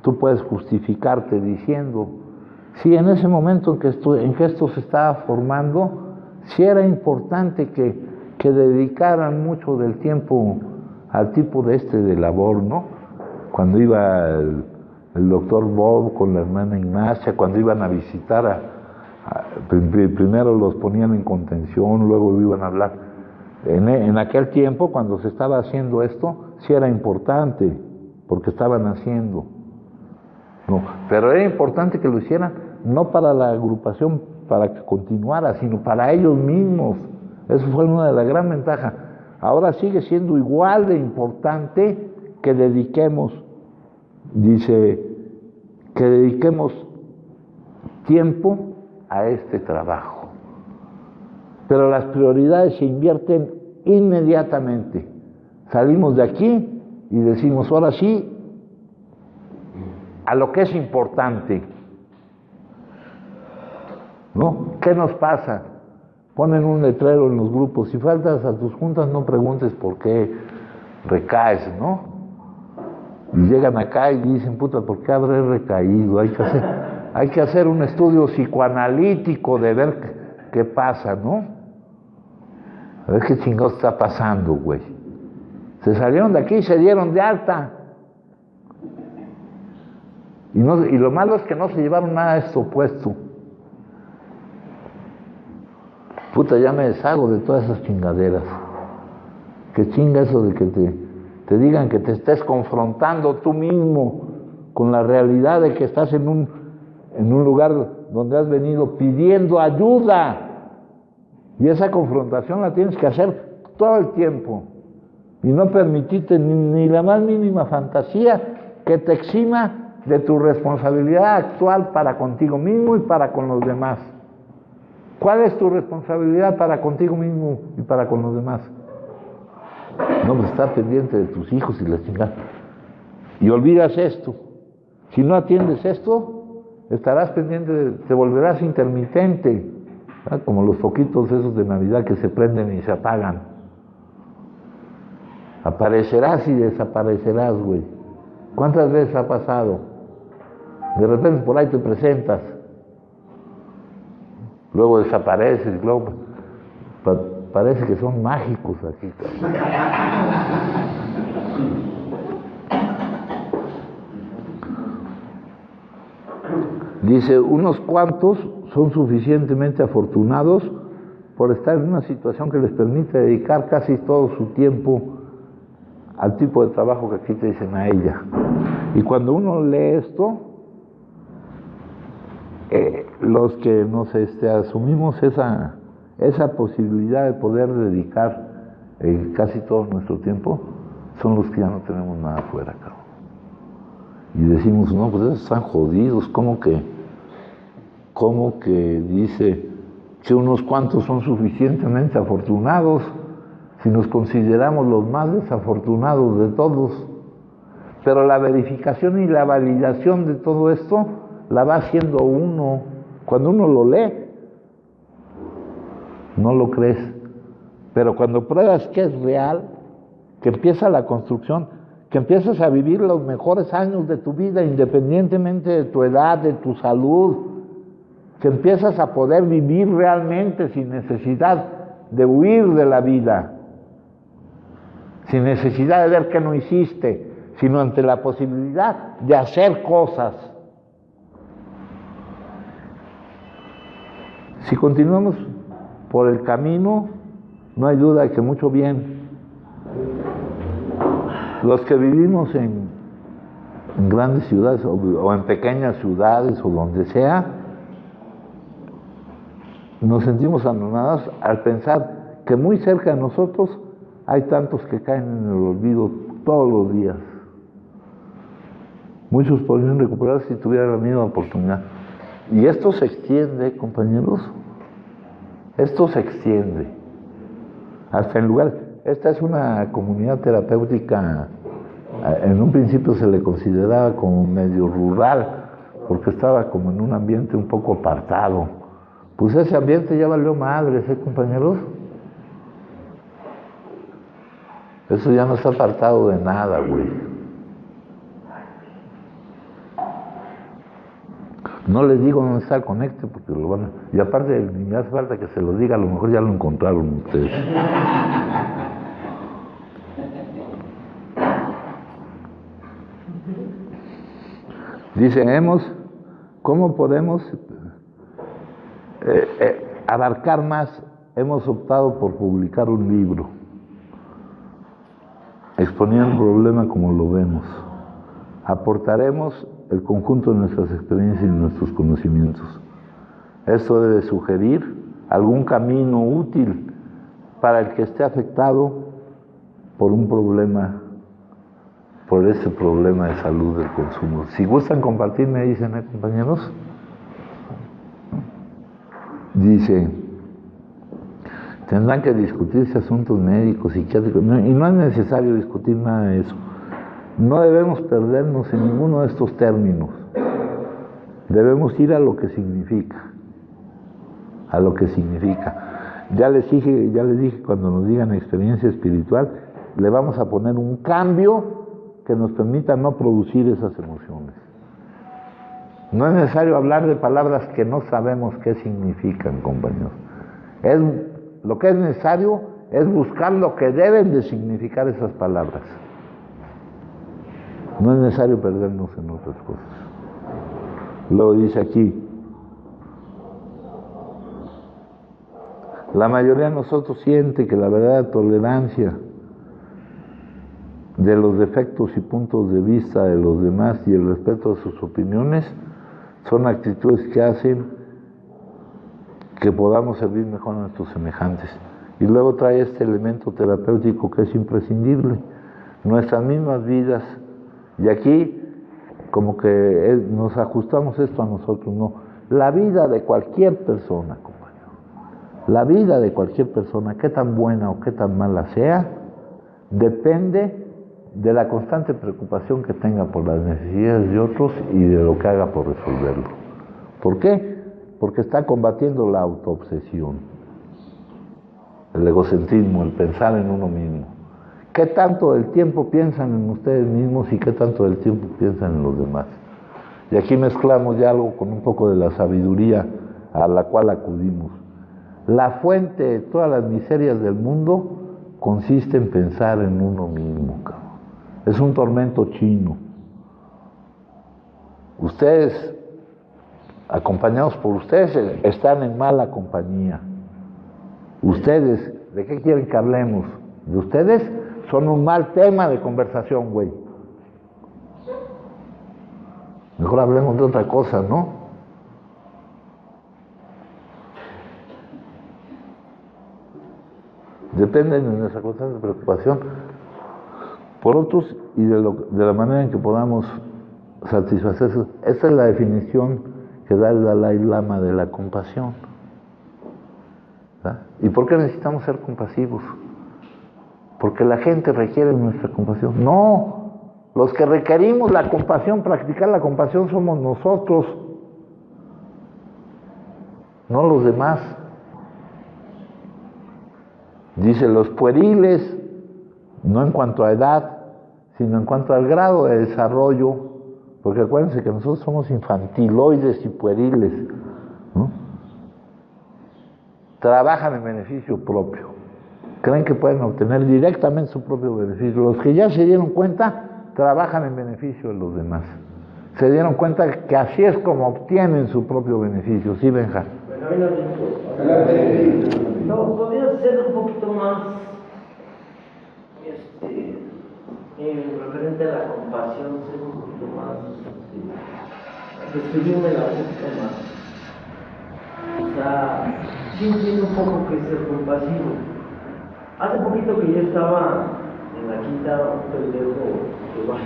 tú puedes justificarte diciendo, sí, en ese momento en que esto se estaba formando, sí era importante que dedicaran mucho del tiempo al tipo de labor, ¿no? Cuando iba el doctor Bob con la hermana Ignacia, cuando iban a visitar primero los ponían en contención, luego iban a hablar. En aquel tiempo, cuando se estaba haciendo esto, sí era importante, porque estaban haciendo. No, pero era importante que lo hicieran, no para la agrupación, para que continuara, sino para ellos mismos. Eso fue una de las gran ventajas. Ahora sigue siendo igual de importante que dediquemos, dice, que dediquemos tiempo a este trabajo. Pero las prioridades se invierten inmediatamente. Salimos de aquí y decimos, ahora sí, a lo que es importante, ¿no? ¿Qué nos pasa? Ponen un letrero en los grupos, si faltas a tus juntas no preguntes por qué recaes, ¿no? Y llegan acá y dicen, puta, ¿por qué habré recaído? Hay que hacer un estudio psicoanalítico de ver qué pasa, ¿no? A ver qué chingados está pasando, güey. Se salieron de aquí y se dieron de alta. Y lo malo es que no se llevaron nada de esto puesto. Puta, ya me deshago de todas esas chingaderas. Que chinga eso de que te digan que te estés confrontando tú mismo con la realidad de que estás en un lugar donde has venido pidiendo ayuda. Y esa confrontación la tienes que hacer todo el tiempo. Y no permitirte ni la más mínima fantasía que te exima de tu responsabilidad actual para contigo mismo y para con los demás. ¿Cuál es tu responsabilidad para contigo mismo y para con los demás? No, pues estar pendiente de tus hijos y la chingada. Y olvidas esto. Si no atiendes esto, estarás pendiente, te volverás intermitente, ¿verdad? Como los foquitos esos de Navidad que se prenden y se apagan. Aparecerás y desaparecerás, güey. ¿Cuántas veces ha pasado? De repente por ahí te presentas, luego desapareces, luego parece que son mágicos aquí. Dice, unos cuantos son suficientemente afortunados por estar en una situación que les permite dedicar casi todo su tiempo al tipo de trabajo que aquí te dicen a ella. Y cuando uno lee esto, los que nos asumimos esa posibilidad de poder dedicar casi todo nuestro tiempo, son los que ya no tenemos nada afuera, cabrón. Y decimos, no, pues esos están jodidos, ¿cómo que dice que unos cuantos son suficientemente afortunados si nos consideramos los más desafortunados de todos? Pero la verificación y la validación de todo esto la va haciendo uno. Cuando uno lo lee, no lo crees. Pero cuando pruebas que es real, que empieza la construcción, que empiezas a vivir los mejores años de tu vida, independientemente de tu edad, de tu salud, que empiezas a poder vivir realmente sin necesidad de huir de la vida, sin necesidad de ver que no hiciste, sino ante la posibilidad de hacer cosas. Si continuamos por el camino, no hay duda de que mucho bien. Los que vivimos en grandes ciudades o en pequeñas ciudades o donde sea, nos sentimos anonados al pensar que muy cerca de nosotros hay tantos que caen en el olvido todos los días. Muchos podrían recuperar si tuvieran la misma oportunidad. Y esto se extiende, compañeros. Esto se extiende. Hasta en lugares. Esta es una comunidad terapéutica. En un principio se le consideraba como medio rural, porque estaba como en un ambiente un poco apartado. Pues ese ambiente ya valió madres, compañeros. Eso ya no está apartado de nada, güey. No les digo dónde está el conecte, porque lo van a... Y aparte, ni hace falta que se lo diga, a lo mejor ya lo encontraron ustedes. Dice, ¿cómo podemos abarcar más? Hemos optado por publicar un libro, exponiendo el problema como lo vemos. Aportaremos el conjunto de nuestras experiencias y nuestros conocimientos. Esto debe sugerir algún camino útil para el que esté afectado por un problema, por ese problema de salud del consumo. Si gustan compartir, me dicen, compañeros. Dice, tendrán que discutirse asuntos médicos, psiquiátricos, y no es necesario discutir nada de eso. No debemos perdernos en ninguno de estos términos. Debemos ir a lo que significa. A lo que significa. Ya les dije cuando nos digan experiencia espiritual, le vamos a poner un cambio que nos permita no producir esas emociones. No es necesario hablar de palabras que no sabemos qué significan, compañeros. Lo que es necesario es buscar lo que deben de significar esas palabras. No es necesario perdernos en otras cosas. Luego dice aquí, la mayoría de nosotros siente que la verdadera tolerancia de los defectos y puntos de vista de los demás y el respeto a sus opiniones son actitudes que hacen que podamos servir mejor a nuestros semejantes. Y luego trae este elemento terapéutico que es imprescindible, nuestras mismas vidas. Y aquí como que nos ajustamos esto a nosotros, no. La vida de cualquier persona, compañero, la vida de cualquier persona, qué tan buena o qué tan mala sea, depende de la constante preocupación que tenga por las necesidades de otros y de lo que haga por resolverlo. ¿Por qué? Porque está combatiendo la autoobsesión, el egocentrismo, el pensar en uno mismo. ¿Qué tanto del tiempo piensan en ustedes mismos y qué tanto del tiempo piensan en los demás? Y aquí mezclamos ya algo con un poco de la sabiduría a la cual acudimos. La fuente de todas las miserias del mundo consiste en pensar en uno mismo, cabrón. Es un tormento chino. Ustedes, acompañados por ustedes, están en mala compañía. Ustedes, ¿de qué quieren que hablemos? ¿De ustedes? Son un mal tema de conversación, güey. Mejor hablemos de otra cosa, ¿no? Depende de nuestra constante preocupación por otros y de la manera en que podamos satisfacerse. Esta es la definición que da el Dalai Lama de la compasión. ¿Verdad? ¿Y por qué necesitamos ser compasivos? Porque la gente requiere nuestra compasión. No, los que requerimos la compasión, practicar la compasión somos nosotros, no los demás. Dice los pueriles, no en cuanto a edad, sino en cuanto al grado de desarrollo, porque acuérdense que nosotros somos infantiloides y pueriles, ¿no? Trabajan en beneficio propio, creen que pueden obtener directamente su propio beneficio. Los que ya se dieron cuenta, trabajan en beneficio de los demás. Se dieron cuenta que así es como obtienen su propio beneficio, ¿sí, Benja? Pero Camino no, podría ser un poquito más, referente a la compasión, ser un poquito más, describirme la poquito más. O sea, sí entiendo un poco que es ser compasivo. Hace poquito que yo estaba en la quinta, un pendejo que va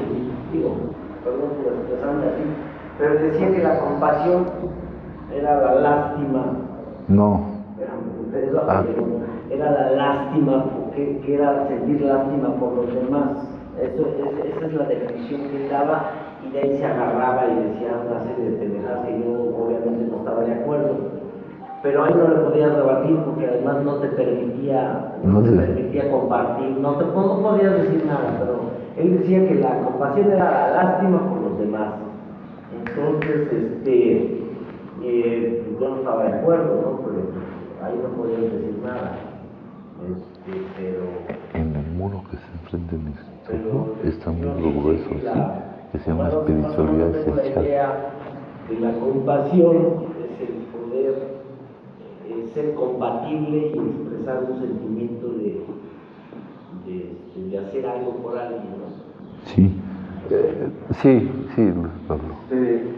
digo, perdón por expresarme así, pero decía que la compasión era la lástima. No. Era la lástima, que era sentir lástima por los demás. Esa es la definición que él daba, y de ahí se agarraba y decía una serie de pendejadas que yo obviamente no estaba de acuerdo. Pero ahí no le podías rebatir porque además no te permitía compartir, no podías decir nada, pero él decía que la compasión era la lástima por los demás. Entonces, yo no estaba de acuerdo, ¿no? Pero ahí no podías decir nada. Pero en el muro que se enfrenta en mi escritorio está un libro grueso así, que se llama Espiritualidad Esencial. La idea de la compasión es el poder ser compatible y expresar un sentimiento de hacer algo por alguien, ¿no? Sí, sí, Luis Pablo. Sí,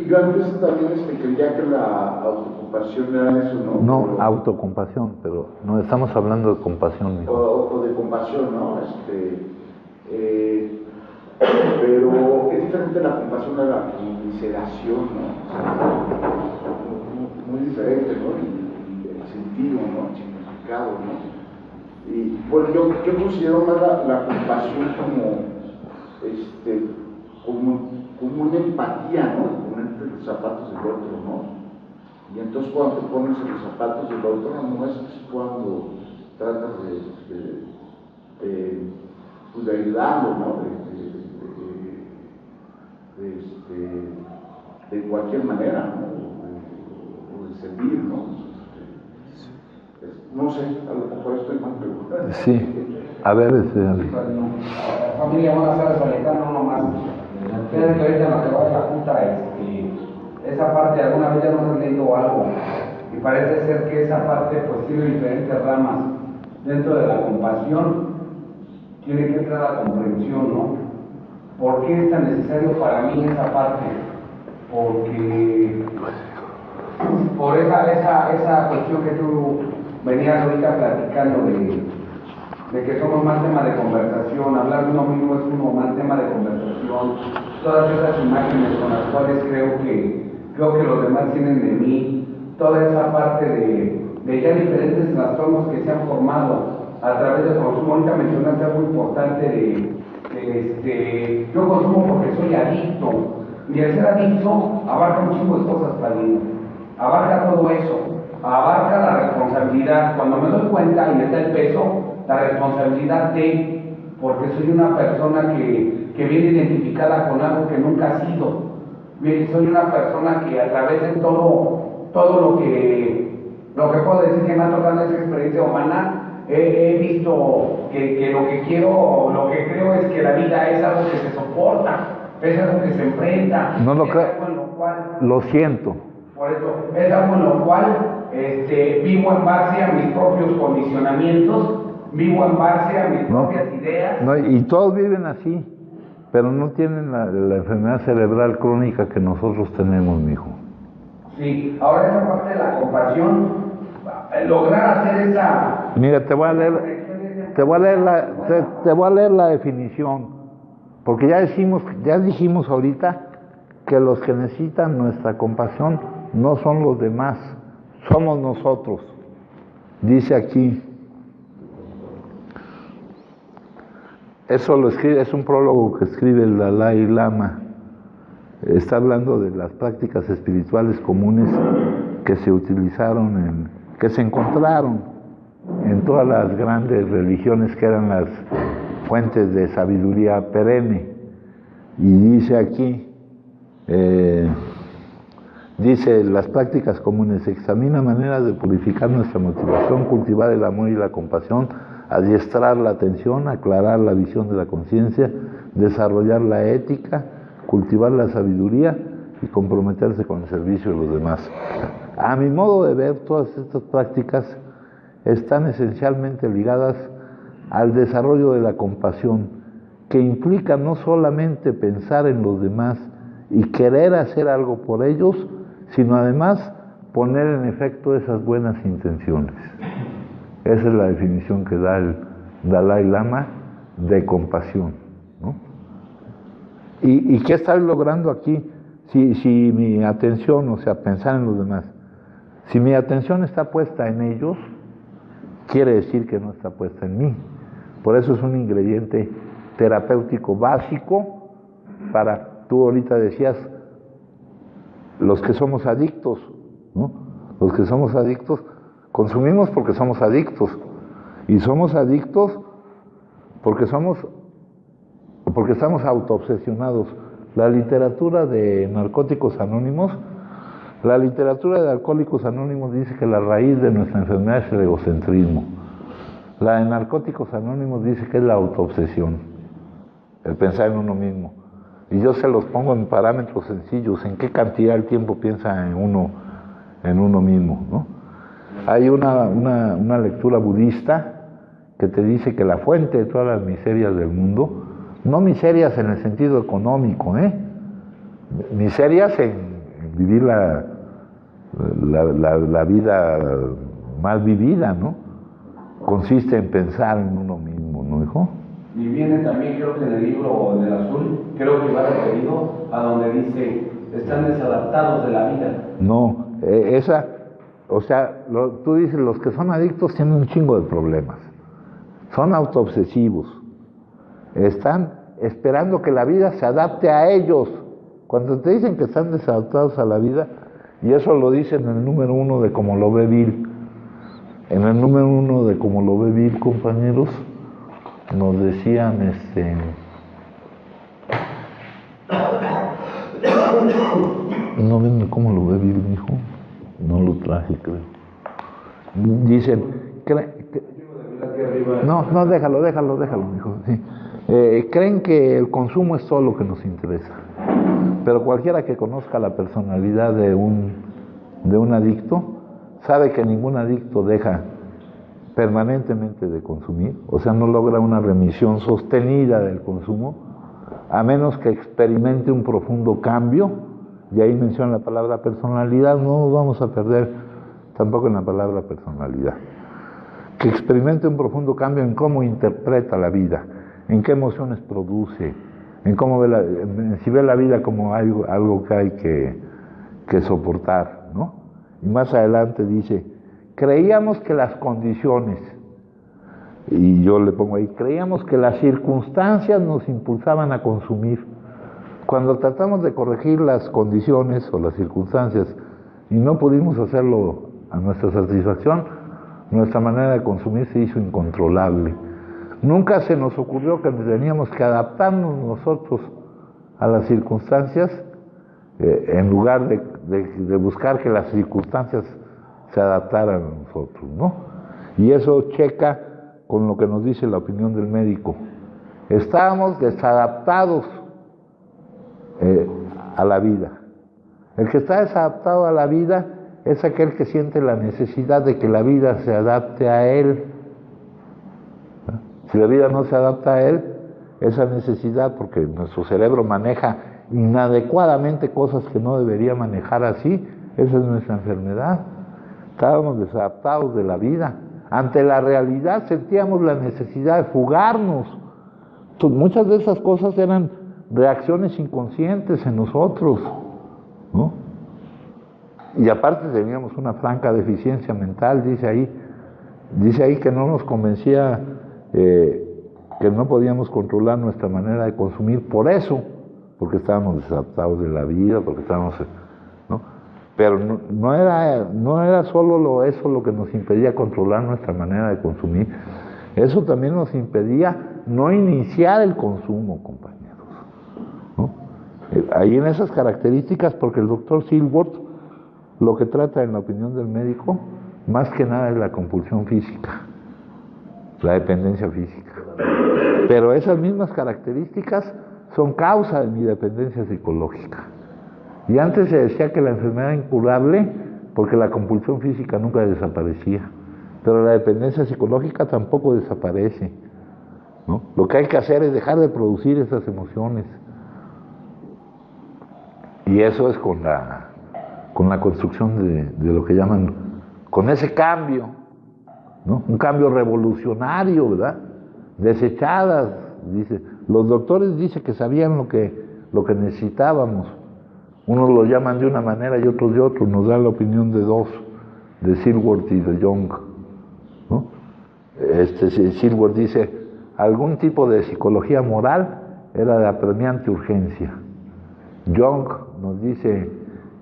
yo antes también creía que la autocompasión era eso, ¿no? No, autocompasión, pero no estamos hablando de compasión, mijo. O de compasión, ¿no? Pero es diferente la compasión a la conmiseración, ¿no? O sea, muy diferente, ¿no? Y el sentido, ¿no? El significado, ¿no? Y bueno, yo considero más la compasión como una empatía, ¿no? Ponerte en los zapatos del otro, ¿no? Y entonces cuando te pones en los zapatos del otro, no es cuando tratas de ayudarlo, ¿no? De cualquier manera, ¿no? O de servir, ¿no? No sé, a lo mejor estoy mal preguntando. Sí, a ver, Familia, buenas tardes, Alejandro, nomás. Fíjate que ahorita en lo que va de la junta, esa parte, alguna vez ya nos han leído algo, y parece ser que esa parte pues tiene diferentes ramas. Dentro de la compasión tiene que entrar la comprensión, ¿no? ¿Por qué es tan necesario para mí esa parte? Porque por esa cuestión que tú venías ahorita platicando de que somos más tema de conversación, hablar de uno mismo es uno más tema de conversación, todas esas imágenes con las cuales creo que los demás tienen de mí, toda esa parte de ya diferentes trastornos que se han formado a través del consumo. Ahorita mencionaste algo importante yo consumo porque soy adicto, y el ser adicto abarca un chingo de cosas, padrino, abarca todo eso, abarca la responsabilidad. Cuando me doy cuenta y está el peso, la responsabilidad porque soy una persona que viene identificada con algo que nunca ha sido. Soy una persona que a través de todo lo que puedo decir que me ha tocado esa experiencia humana, he visto que lo que quiero, lo que creo es que la vida es algo que se soporta, es algo que se enfrenta. No lo creo. Lo siento. Por eso, es algo en lo cual vivo en base a mis propios condicionamientos, vivo en base a mis propias ideas. No, y todos viven así, pero no tienen la enfermedad cerebral crónica que nosotros tenemos, mijo. Sí, ahora esa parte de la compasión, lograr hacer esa... Mira, te voy a leer la definición, porque ya dijimos ahorita que los que necesitan nuestra compasión no son los demás, somos nosotros. Dice aquí, eso lo escribe, es un prólogo que escribe el Dalai Lama. Está hablando de las prácticas espirituales comunes que se utilizaron, que se encontraron en todas las grandes religiones que eran las fuentes de sabiduría perenne. Y dice aquí, las prácticas comunes: examina maneras de purificar nuestra motivación, cultivar el amor y la compasión, adiestrar la atención, aclarar la visión de la conciencia, desarrollar la ética, cultivar la sabiduría y comprometerse con el servicio de los demás. A mi modo de ver, todas estas prácticas están esencialmente ligadas al desarrollo de la compasión, que implica no solamente pensar en los demás y querer hacer algo por ellos, sino además poner en efecto esas buenas intenciones. Esa es la definición que da el Dalai Lama de compasión, ¿no? ¿Y qué estoy logrando aquí? Si mi atención, o sea, pensar en los demás, si mi atención está puesta en ellos, quiere decir que no está puesta en mí. Por eso es un ingrediente terapéutico básico para, tú ahorita decías, los que somos adictos, ¿no? Los que somos adictos, consumimos porque somos adictos. Y somos adictos porque estamos autoobsesionados. La literatura de Narcóticos Anónimos, la literatura de Alcohólicos Anónimos dice que la raíz de nuestra enfermedad es el egocentrismo. La de Narcóticos Anónimos dice que es la autoobsesión, el pensar en uno mismo. Y yo se los pongo en parámetros sencillos, en qué cantidad del tiempo piensa en uno mismo, ¿no? Hay una lectura budista que te dice que la fuente de todas las miserias del mundo, no miserias en el sentido económico, miserias en vivir la vida mal vivida, ¿no? Consiste en pensar en uno mismo, ¿no, hijo? Y viene también, creo que en el libro del azul, creo que va referido a donde dice, están desadaptados de la vida. No, tú dices, los que son adictos tienen un chingo de problemas. Son autoobsesivos. Están esperando que la vida se adapte a ellos. Cuando te dicen que están desadaptados a la vida, y eso lo dicen en el número 1 de Cómo lo ve Bill. En el número 1 de Cómo lo ve Bill, compañeros, nos decían, ¿no ven cómo lo ve Bill, mijo? No lo traje, creo. Dicen, no, déjalo, mijo. Sí. Creen que el consumo es todo lo que nos interesa. Pero cualquiera que conozca la personalidad de un adicto, sabe que ningún adicto deja permanentemente de consumir, o sea, no logra una remisión sostenida del consumo, a menos que experimente un profundo cambio, y ahí menciona la palabra personalidad, no nos vamos a perder tampoco en la palabra personalidad, que experimente un profundo cambio en cómo interpreta la vida, en qué emociones produce, en cómo si ve la vida como algo que hay que soportar, ¿no? Y más adelante dice, creíamos que las condiciones, y yo le pongo ahí, creíamos que las circunstancias nos impulsaban a consumir. Cuando tratamos de corregir las condiciones o las circunstancias y no pudimos hacerlo a nuestra satisfacción, nuestra manera de consumir se hizo incontrolable. Nunca se nos ocurrió que teníamos que adaptarnos nosotros a las circunstancias en lugar de buscar que las circunstancias se adaptaran a nosotros, ¿no? Y eso checa con lo que nos dice la opinión del médico. Estábamos desadaptados a la vida. El que está desadaptado a la vida es aquel que siente la necesidad de que la vida se adapte a él. Si la vida no se adapta a él, esa necesidad, porque nuestro cerebro maneja inadecuadamente cosas que no debería manejar así, esa es nuestra enfermedad. Estábamos desadaptados de la vida. Ante la realidad sentíamos la necesidad de fugarnos. Muchas de esas cosas eran reacciones inconscientes en nosotros, ¿no? Y aparte teníamos una franca deficiencia mental, dice ahí que no nos convencía, que no podíamos controlar nuestra manera de consumir, por eso, porque estábamos desadaptados de la vida, porque estábamos, ¿no? Pero no era solo eso lo que nos impedía controlar nuestra manera de consumir, eso también nos impedía no iniciar el consumo, compañeros, ¿no? Ahí en esas características, porque el doctor Silworth lo que trata en la opinión del médico, más que nada es la compulsión física, la dependencia física. Pero esas mismas características son causa de mi dependencia psicológica. Y antes se decía que la enfermedad era incurable porque la compulsión física nunca desaparecía. Pero la dependencia psicológica tampoco desaparece, ¿no? Lo que hay que hacer es dejar de producir esas emociones. Y eso es con la construcción de lo que llaman, con ese cambio, ¿no? Un cambio revolucionario, ¿verdad? Desechadas, dice. Los doctores dicen que sabían lo que necesitábamos. Unos lo llaman de una manera y otros de otro. Nos da la opinión de dos, de Silworth y de Jung, ¿no? Silworth dice, algún tipo de psicología moral era de apremiante urgencia. Jung nos dice,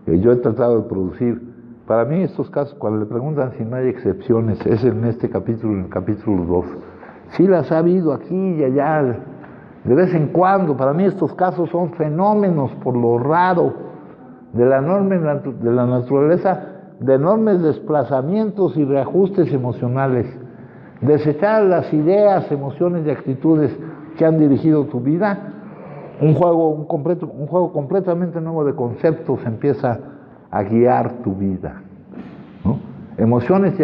yo he tratado de producir, para mí estos casos, cuando le preguntan si no hay excepciones, es en este capítulo, en el capítulo 2. Sí las ha habido aquí y allá, de vez en cuando. Para mí estos casos son fenómenos por lo raro de la naturaleza, de enormes desplazamientos y reajustes emocionales. Desechar las ideas, emociones y actitudes que han dirigido tu vida, un juego completamente nuevo de conceptos empieza a guiar tu vida, ¿no? Emociones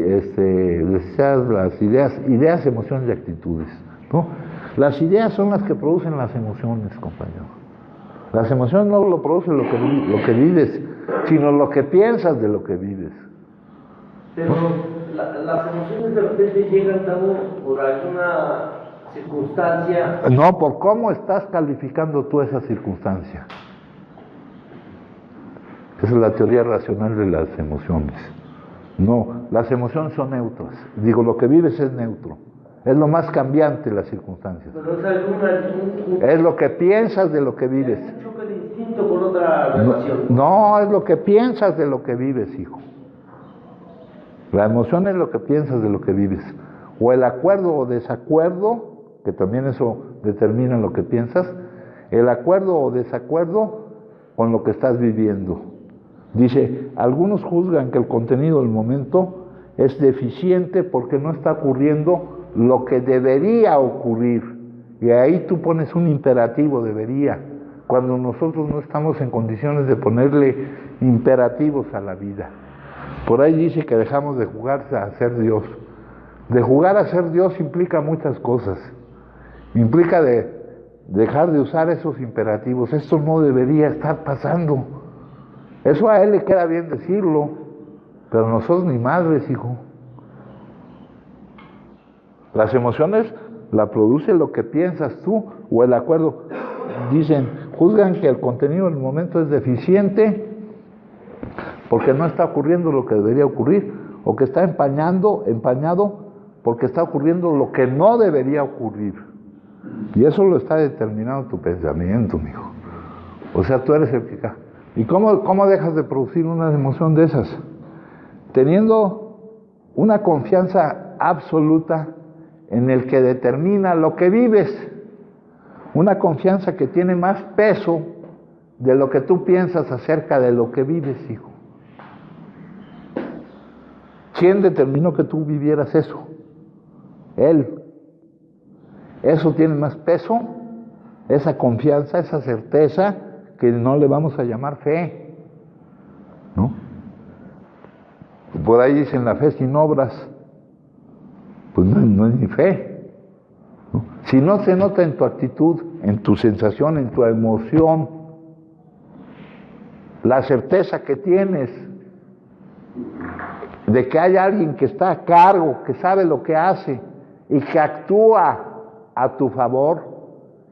desechadas, las ideas, emociones y actitudes, ¿no? Las ideas son las que producen las emociones, compañero. Las emociones no lo producen lo que vives, sino lo que piensas de lo que vives. Pero las emociones de repente llegan dado por alguna circunstancia. No, por cómo estás calificando tú esa circunstancia. Esa es la teoría racional de las emociones. No, las emociones son neutras. Digo, lo que vives es neutro. Es lo más cambiante de las circunstancias. Pero es lo que piensas de lo que vives. Un choque distinto con otra relación. No, es lo que piensas de lo que vives, hijo. La emoción es lo que piensas de lo que vives. O el acuerdo o desacuerdo, que también eso determina lo que piensas, el acuerdo o desacuerdo con lo que estás viviendo. Dice, algunos juzgan que el contenido del momento es deficiente porque no está ocurriendo lo que debería ocurrir. Y ahí tú pones un imperativo, debería, cuando nosotros no estamos en condiciones de ponerle imperativos a la vida. Por ahí dice que dejamos de jugar a ser Dios. De jugar a ser Dios implica muchas cosas. Implica dejar de usar esos imperativos. Esto no debería estar pasando. Eso a él le queda bien decirlo, pero nosotros ni madres, hijo. Las emociones la produce lo que piensas tú o el acuerdo. Dicen, juzgan que el contenido del momento es deficiente porque no está ocurriendo lo que debería ocurrir, o que está empañado porque está ocurriendo lo que no debería ocurrir. Y eso lo está determinando tu pensamiento, mijo. O sea, tú eres el que... ¿Y cómo dejas de producir una emoción de esas? Teniendo una confianza absoluta en el que determina lo que vives. Una confianza que tiene más peso de lo que tú piensas acerca de lo que vives, hijo. ¿Quién determinó que tú vivieras eso? Él. Eso tiene más peso, esa confianza, esa certeza, que no le vamos a llamar fe, ¿no? Por ahí dicen la fe sin obras, pues no es ni fe, ¿no? Si no se nota en tu actitud, en tu sensación, en tu emoción, la certeza que tienes de que hay alguien que está a cargo, que sabe lo que hace y que actúa a tu favor,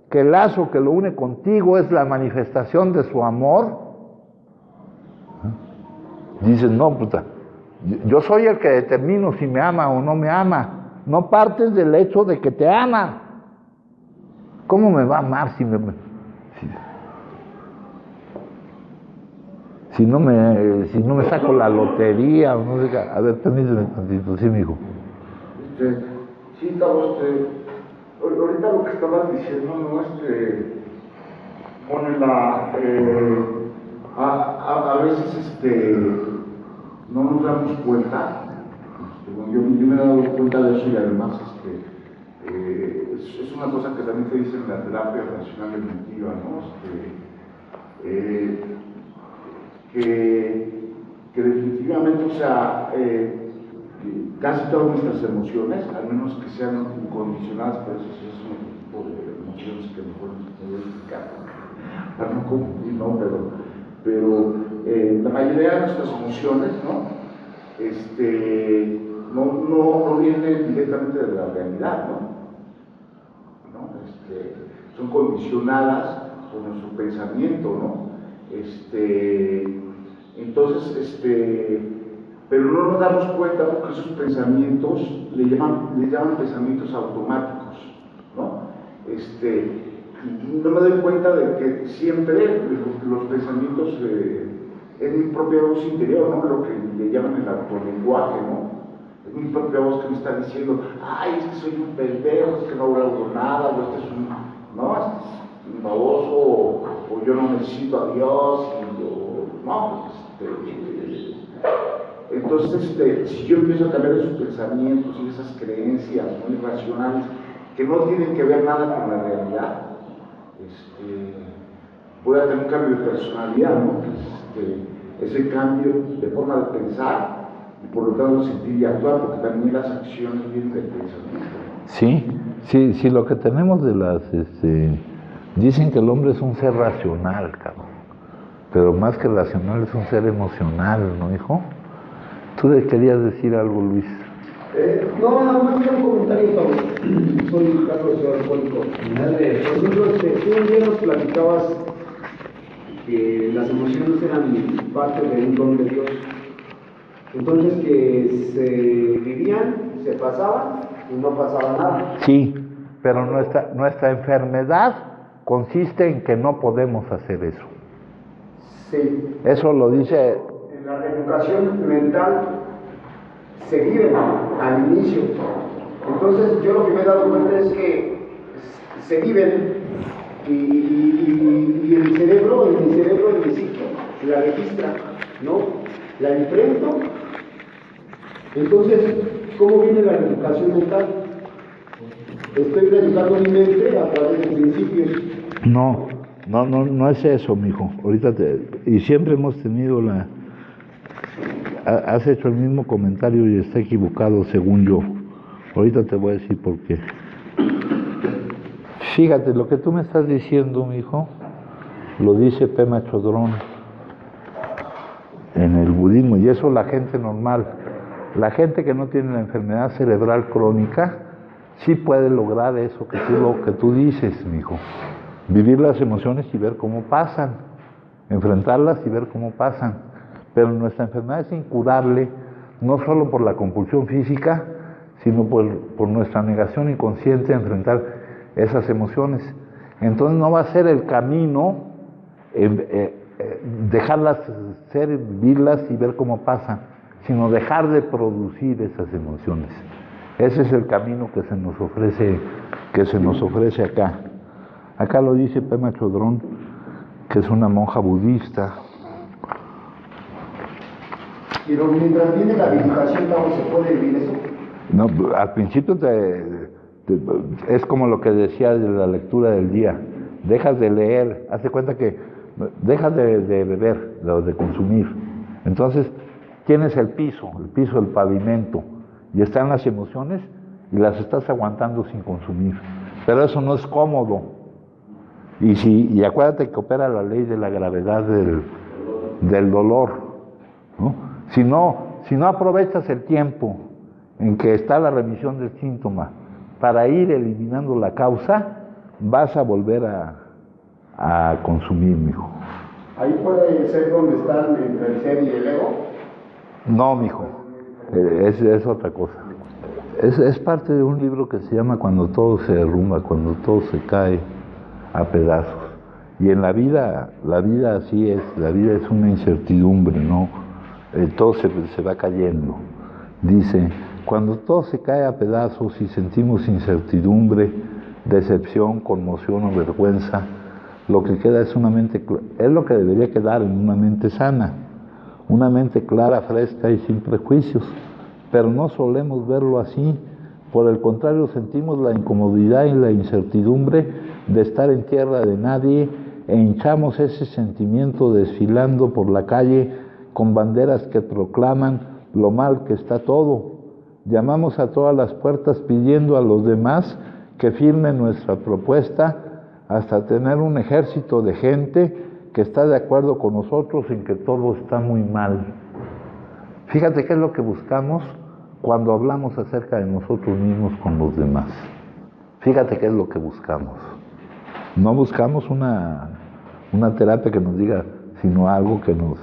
que el lazo que lo une contigo es la manifestación de su amor, dices, no, puta, yo soy el que determino si me ama o no me ama, no partes del hecho de que te ama. ¿Cómo me va a amar si no me saco la lotería o no sé? A ver, permíteme tantito, sí, mijo. Sí, Tavo, ahorita lo que estabas diciendo, ¿no? Pone a veces no nos damos cuenta. Yo me he dado cuenta de eso y además es una cosa que también se dice en la terapia racional cognitiva, ¿no? que definitivamente, o sea, casi todas nuestras emociones, al menos que sean incondicionadas, pero eso sí es un tipo de emociones que mejor no voy a explicar, para no confundir, ¿no? Pero la mayoría de nuestras emociones, ¿no? No vienen directamente de la realidad, ¿no? Son condicionadas por nuestro pensamiento, ¿no? Entonces, pero no nos damos cuenta porque esos pensamientos le llaman pensamientos automáticos, ¿no? Y no me doy cuenta de que siempre los pensamientos es mi propia voz interior, ¿no? Lo que le llaman el autolenguaje, ¿no? Es mi propia voz que me está diciendo, ay, es que soy un pendejo, es que no logro nada, o este es un baboso, o yo no necesito a Dios, entonces, si yo empiezo a cambiar esos pensamientos y esas creencias muy irracionales que no tienen que ver nada con la realidad, voy a tener un cambio de personalidad, ¿no? Ese cambio de forma de pensar y por lo tanto sentir y actuar, porque también las acciones vienen del pensamiento. Sí, lo que tenemos de las, dicen que el hombre es un ser racional, cabrón, pero más que racional es un ser emocional, ¿no, hijo? ¿Tú le querías decir algo, Luis? No, nada más un comentario, Pablo. Soy Carlos, soy alcohólico. Por ejemplo, tú un día nos platicabas que las emociones eran parte de un don de Dios. Entonces que se vivían, se pasaban y no pasaba nada. Sí, pero nuestra enfermedad consiste en que no podemos hacer eso. Sí. Eso lo dice... En la reeducación mental se vive al inicio. Entonces yo lo que me he dado cuenta es que se viven y el cerebro, en mi psique, la registra, ¿no? La enfrento. Entonces, ¿cómo viene la reeducación mental? Estoy reeducando mi mente a través de principios. No es eso, mijo. Ahorita y siempre hemos tenido has hecho el mismo comentario y está equivocado según yo. Ahorita te voy a decir por qué. Fíjate, lo que tú me estás diciendo, mijo, lo dice Pema Chodron en el budismo, y eso la gente normal, la gente que no tiene la enfermedad cerebral crónica, sí puede lograr eso que tú dices, mijo. Vivir las emociones y ver cómo pasan, enfrentarlas y ver cómo pasan. Pero nuestra enfermedad es incurable, no solo por la compulsión física, sino por nuestra negación inconsciente a enfrentar esas emociones. Entonces no va a ser el camino dejarlas ser, vivirlas y ver cómo pasan, sino dejar de producir esas emociones. Ese es el camino que se nos ofrece acá. Acá lo dice Pema Chodron, que es una monja budista. Pero mientras viene la meditación, ¿se puede vivir eso? No, al principio es como lo que decía de la lectura del día. Dejas de leer, hazte cuenta que dejas de beber, de consumir. Entonces tienes el piso, el pavimento, y están las emociones y las estás aguantando sin consumir. Pero eso no es cómodo. Y acuérdate que opera la ley de la gravedad del dolor, ¿no? Si no aprovechas el tiempo en que está la remisión del síntoma para ir eliminando la causa, vas a volver a consumir, mijo. ¿Ahí puede ser donde están entre el ser y el ego? No, mijo, es otra cosa. Es parte de un libro que se llama Cuando todo se derrumba, cuando todo se cae a pedazos. Y en la vida así es, la vida es una incertidumbre, ¿no? Todo se va cayendo. Dice, cuando todo se cae a pedazos y sentimos incertidumbre, decepción, conmoción o vergüenza, lo que queda es una mente, es lo que debería quedar en una mente sana, una mente clara, fresca y sin prejuicios, pero no solemos verlo así. Por el contrario, sentimos la incomodidad y la incertidumbre de estar en tierra de nadie, e hinchamos ese sentimiento desfilando por la calle con banderas que proclaman lo mal que está todo. Llamamos a todas las puertas pidiendo a los demás que firmen nuestra propuesta hasta tener un ejército de gente que está de acuerdo con nosotros en que todo está muy mal. Fíjate qué es lo que buscamos cuando hablamos acerca de nosotros mismos con los demás. Fíjate qué es lo que buscamos. No buscamos una terapia que nos diga, sino algo que nos...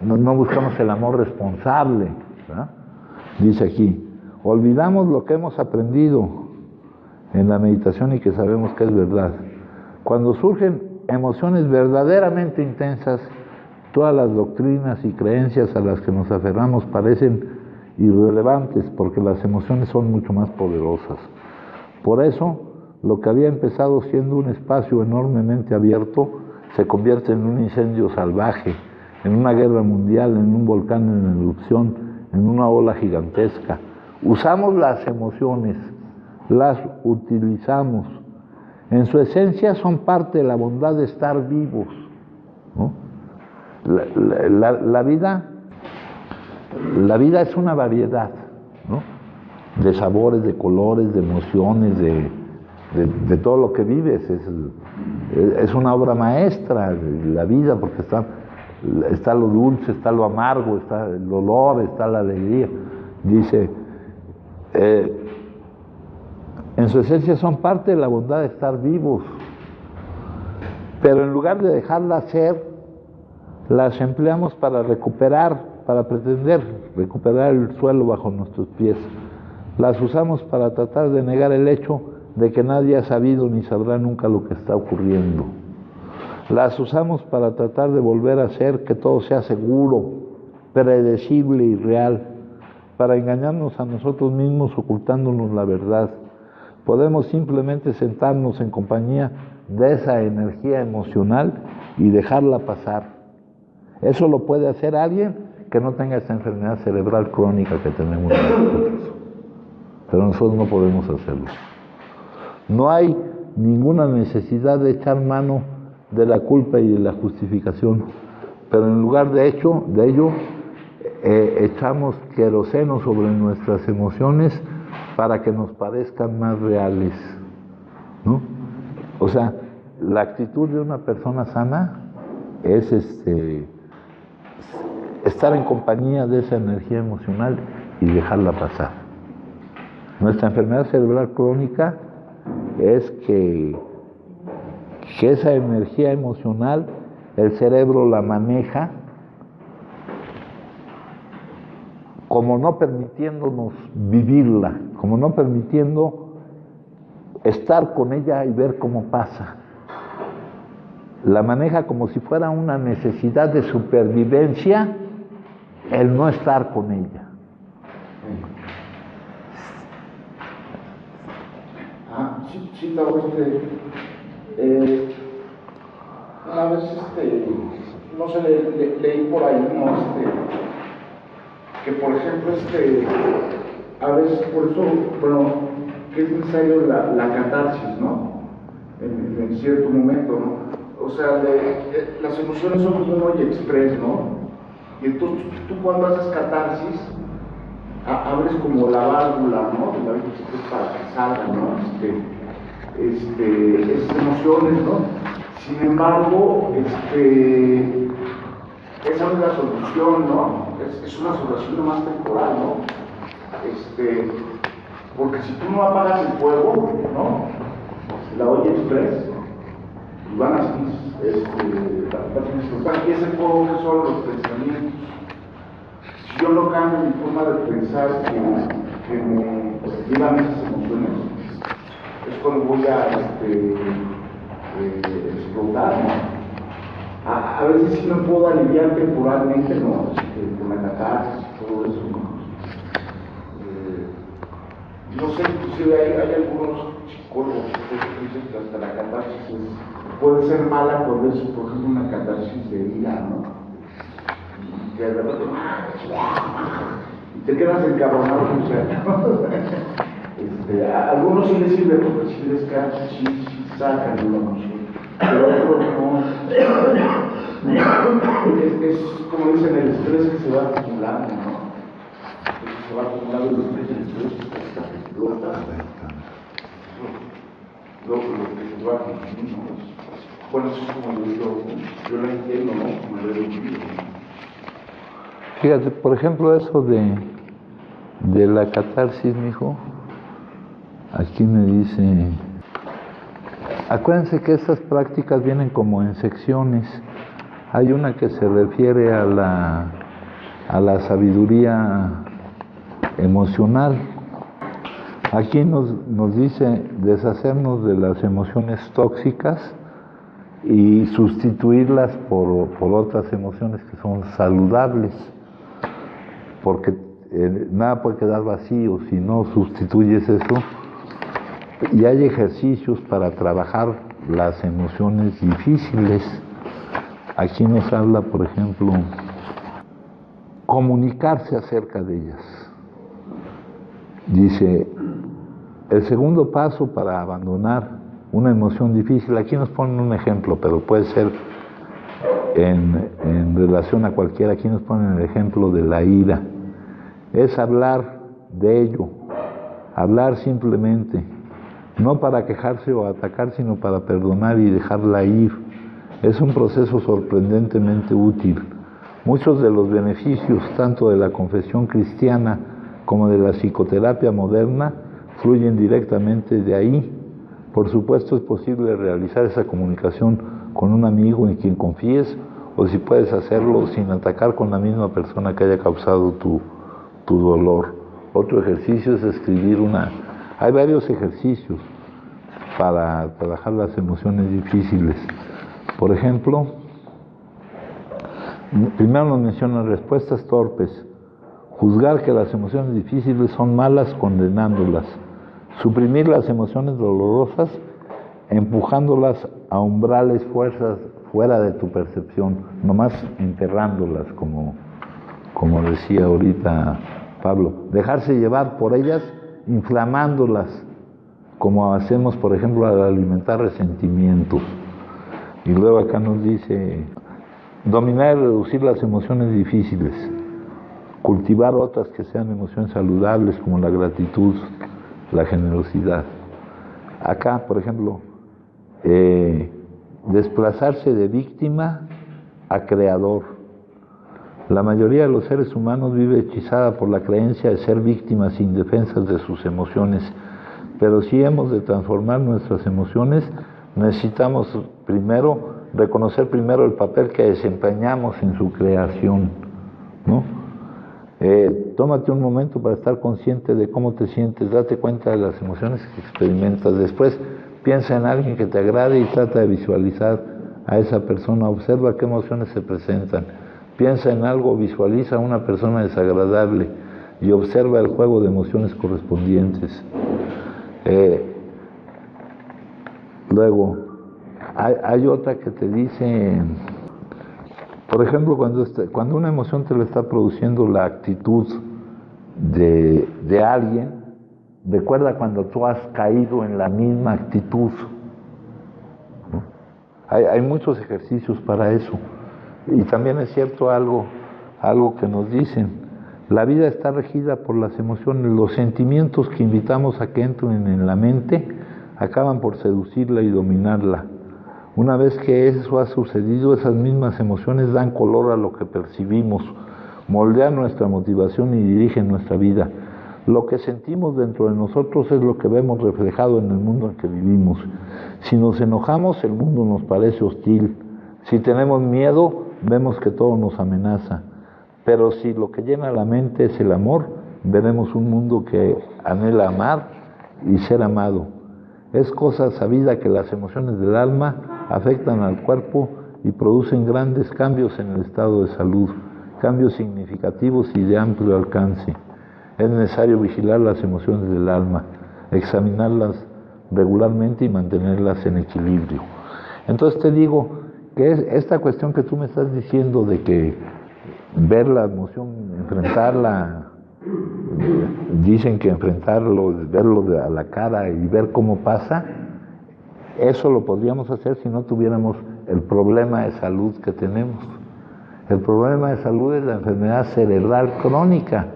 No buscamos el amor responsable, ¿verdad? Dice aquí, olvidamos lo que hemos aprendido en la meditación y que sabemos que es verdad. Cuando surgen emociones verdaderamente intensas, todas las doctrinas y creencias a las que nos aferramos parecen irrelevantes porque las emociones son mucho más poderosas. Por eso, lo que había empezado siendo un espacio enormemente abierto se convierte en un incendio salvaje, en una guerra mundial, en un volcán en erupción, en una ola gigantesca. Usamos las emociones, las utilizamos. En su esencia son parte de la bondad de estar vivos, ¿no? La vida es una variedad, ¿no? De sabores, de colores, de emociones, de todo lo que vives. Es una obra maestra de la vida, porque está lo dulce, está lo amargo, está el dolor, está la alegría. Dice, en su esencia son parte de la bondad de estar vivos, pero en lugar de dejarlas ser, las empleamos para pretender recuperar el suelo bajo nuestros pies. Las usamos para tratar de negar el hecho de que nadie ha sabido ni sabrá nunca lo que está ocurriendo. Las usamos para tratar de volver a hacer que todo sea seguro, predecible y real, para engañarnos a nosotros mismos ocultándonos la verdad. Podemos simplemente sentarnos en compañía de esa energía emocional y dejarla pasar. Eso lo puede hacer alguien que no tenga esta enfermedad cerebral crónica que tenemos nosotros. Pero nosotros no podemos hacerlo. No hay ninguna necesidad de echar mano de la culpa y de la justificación, pero en lugar de ello, echamos queroseno sobre nuestras emociones para que nos parezcan más reales, ¿no? O sea, la actitud de una persona sana es estar en compañía de esa energía emocional y dejarla pasar. Nuestra enfermedad cerebral crónica es que esa energía emocional, el cerebro la maneja como no permitiéndonos vivirla, como no permitiendo estar con ella y ver cómo pasa. La maneja como si fuera una necesidad de supervivencia el no estar con ella. Sí, Tavo, una vez, no sé, leí por ahí, ¿no? Que por ejemplo, a veces, por eso, bueno, que es necesario la catarsis, ¿no? En cierto momento, ¿no? O sea, las emociones son como un hoy express, ¿no? Y entonces tú cuando haces catarsis, abres como la válvula, ¿no? De la vida para que salgan, ¿no? Esas emociones, ¿no? Sin embargo, esa no es la solución, ¿no? Es una solución nomás temporal, ¿no? Porque si tú no apagas el fuego, ¿no? La olla express, van a y ese fuego que son los pensamientos. Si yo no cambio mi forma de pensar que me llevan esas emociones, es cuando voy a explotar, ¿no? A veces sí me puedo aliviar temporalmente, ¿no? Con la catarsis y todo eso, ¿no? No sé, inclusive hay algunos psicólogos que dicen que hasta la catarsis puede ser mala cuando es, por ejemplo, una catarsis de ira, ¿no? Y que de repente, y te quedas encabronado, o sea, a algunos sí les sirve porque sí les cansa, sí sacan una emoción. pero otro no. Es como dicen, el estrés que se va acumulando, ¿no? Se va acumulando el estrés hasta que explota. Lo que se va consumiendo. Bueno, eso es como yo lo entiendo, ¿no? Como lo he vivido. Fíjate, por ejemplo, eso de la catarsis, mijo. Aquí me dice, acuérdense que estas prácticas vienen como en secciones. Hay una que se refiere a la sabiduría emocional. Aquí nos dice deshacernos de las emociones tóxicas y sustituirlas por otras emociones que son saludables, porque nada puede quedar vacío si no sustituyes eso. Y hay ejercicios para trabajar las emociones difíciles. Aquí nos habla, por ejemplo, comunicarse acerca de ellas. Dice, el segundo paso para abandonar una emoción difícil, aquí nos ponen un ejemplo, pero puede ser en relación a cualquiera, aquí nos ponen el ejemplo de la ira, es hablar de ello, hablar simplemente, no para quejarse o atacar, sino para perdonar y dejarla ir. Es un proceso sorprendentemente útil. Muchos de los beneficios, tanto de la confesión cristiana como de la psicoterapia moderna, fluyen directamente de ahí. Por supuesto, es posible realizar esa comunicación con un amigo en quien confíes, o si puedes hacerlo sin atacar con la misma persona que haya causado tu dolor. Otro ejercicio es escribir Hay varios ejercicios para trabajar las emociones difíciles. Por ejemplo, primero nos menciona respuestas torpes. Juzgar que las emociones difíciles son malas condenándolas. Suprimir las emociones dolorosas empujándolas a umbrales fuera de tu percepción, nomás enterrándolas, como decía ahorita Pablo. Dejarse llevar por ellas inflamándolas, como hacemos, por ejemplo, al alimentar resentimientos. Y luego acá nos dice, dominar y reducir las emociones difíciles, cultivar otras que sean emociones saludables, como la gratitud, la generosidad. Acá, por ejemplo, desplazarse de víctima a creador. La mayoría de los seres humanos vive hechizada por la creencia de ser víctimas indefensas de sus emociones, pero si hemos de transformar nuestras emociones, necesitamos reconocer primero el papel que desempeñamos en su creación, ¿no? Tómate un momento para estar consciente de cómo te sientes, date cuenta de las emociones que experimentas. Después piensa en alguien que te agrade y trata de visualizar a esa persona, observa qué emociones se presentan. Piensa en algo, visualiza a una persona desagradable y observa el juego de emociones correspondientes. Luego, hay otra que te dice, por ejemplo, cuando una emoción te la está produciendo la actitud de alguien, recuerda cuando tú has caído en la misma actitud, ¿no? Hay muchos ejercicios para eso. Y también es cierto algo que nos dicen, la vida está regida por las emociones, los sentimientos que invitamos a que entren en la mente acaban por seducirla y dominarla. Una vez que eso ha sucedido, esas mismas emociones dan color a lo que percibimos, moldean nuestra motivación y dirigen nuestra vida. Lo que sentimos dentro de nosotros es lo que vemos reflejado en el mundo en que vivimos. Si nos enojamos, el mundo nos parece hostil. Si tenemos miedo, vemos que todo nos amenaza. Pero si lo que llena la mente es el amor, veremos un mundo que anhela amar y ser amado. Es cosa sabida que las emociones del alma afectan al cuerpo y producen grandes cambios en el estado de salud, cambios significativos y de amplio alcance. Es necesario vigilar las emociones del alma, examinarlas regularmente y mantenerlas en equilibrio. Entonces te digo que es esta cuestión que tú me estás diciendo de que ver la emoción, enfrentarla, dicen que enfrentarlo, verlo a la cara y ver cómo pasa, Eso lo podríamos hacer si no tuviéramos el problema de salud que tenemos. El problema de salud es la enfermedad cerebral crónica,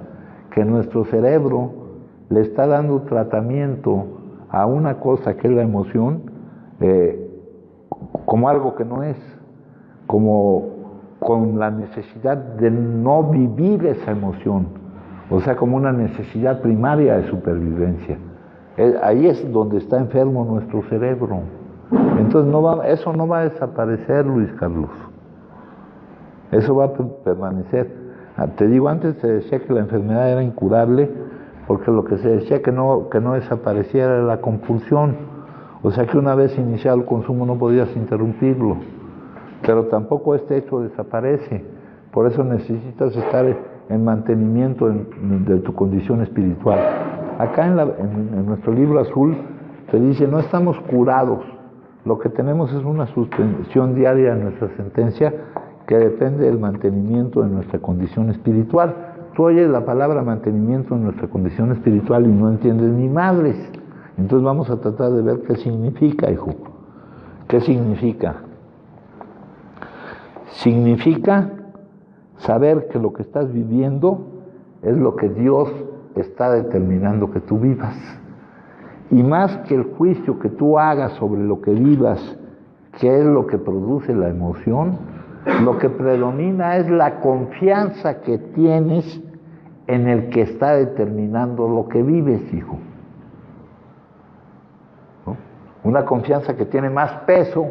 que nuestro cerebro le está dando tratamiento a una cosa que es la emoción, como algo que no es, como con la necesidad de no vivir esa emoción, o sea, como una necesidad primaria de supervivencia. Ahí es donde está enfermo nuestro cerebro. Entonces eso no va a desaparecer, Luis Carlos. Eso va a permanecer. Te digo, antes se decía que la enfermedad era incurable, porque lo que se decía que no desapareciera era la compulsión. O sea que una vez iniciado el consumo no podías interrumpirlo. Pero tampoco este hecho desaparece. Por eso necesitas estar en mantenimiento de tu condición espiritual. Acá en nuestro libro azul te dice, no estamos curados. Lo que tenemos es una suspensión diaria de nuestra sentencia que depende del mantenimiento de nuestra condición espiritual. Tú oyes la palabra mantenimiento de nuestra condición espiritual y no entiendes ni madres. Entonces vamos a tratar de ver qué significa, hijo. ¿Qué significa? Significa saber que lo que estás viviendo es lo que Dios está determinando que tú vivas. Y más que el juicio que tú hagas sobre lo que vivas, que es lo que produce la emoción, lo que predomina es la confianza que tienes en el que está determinando lo que vives, hijo. ¿No? Una confianza que tiene más peso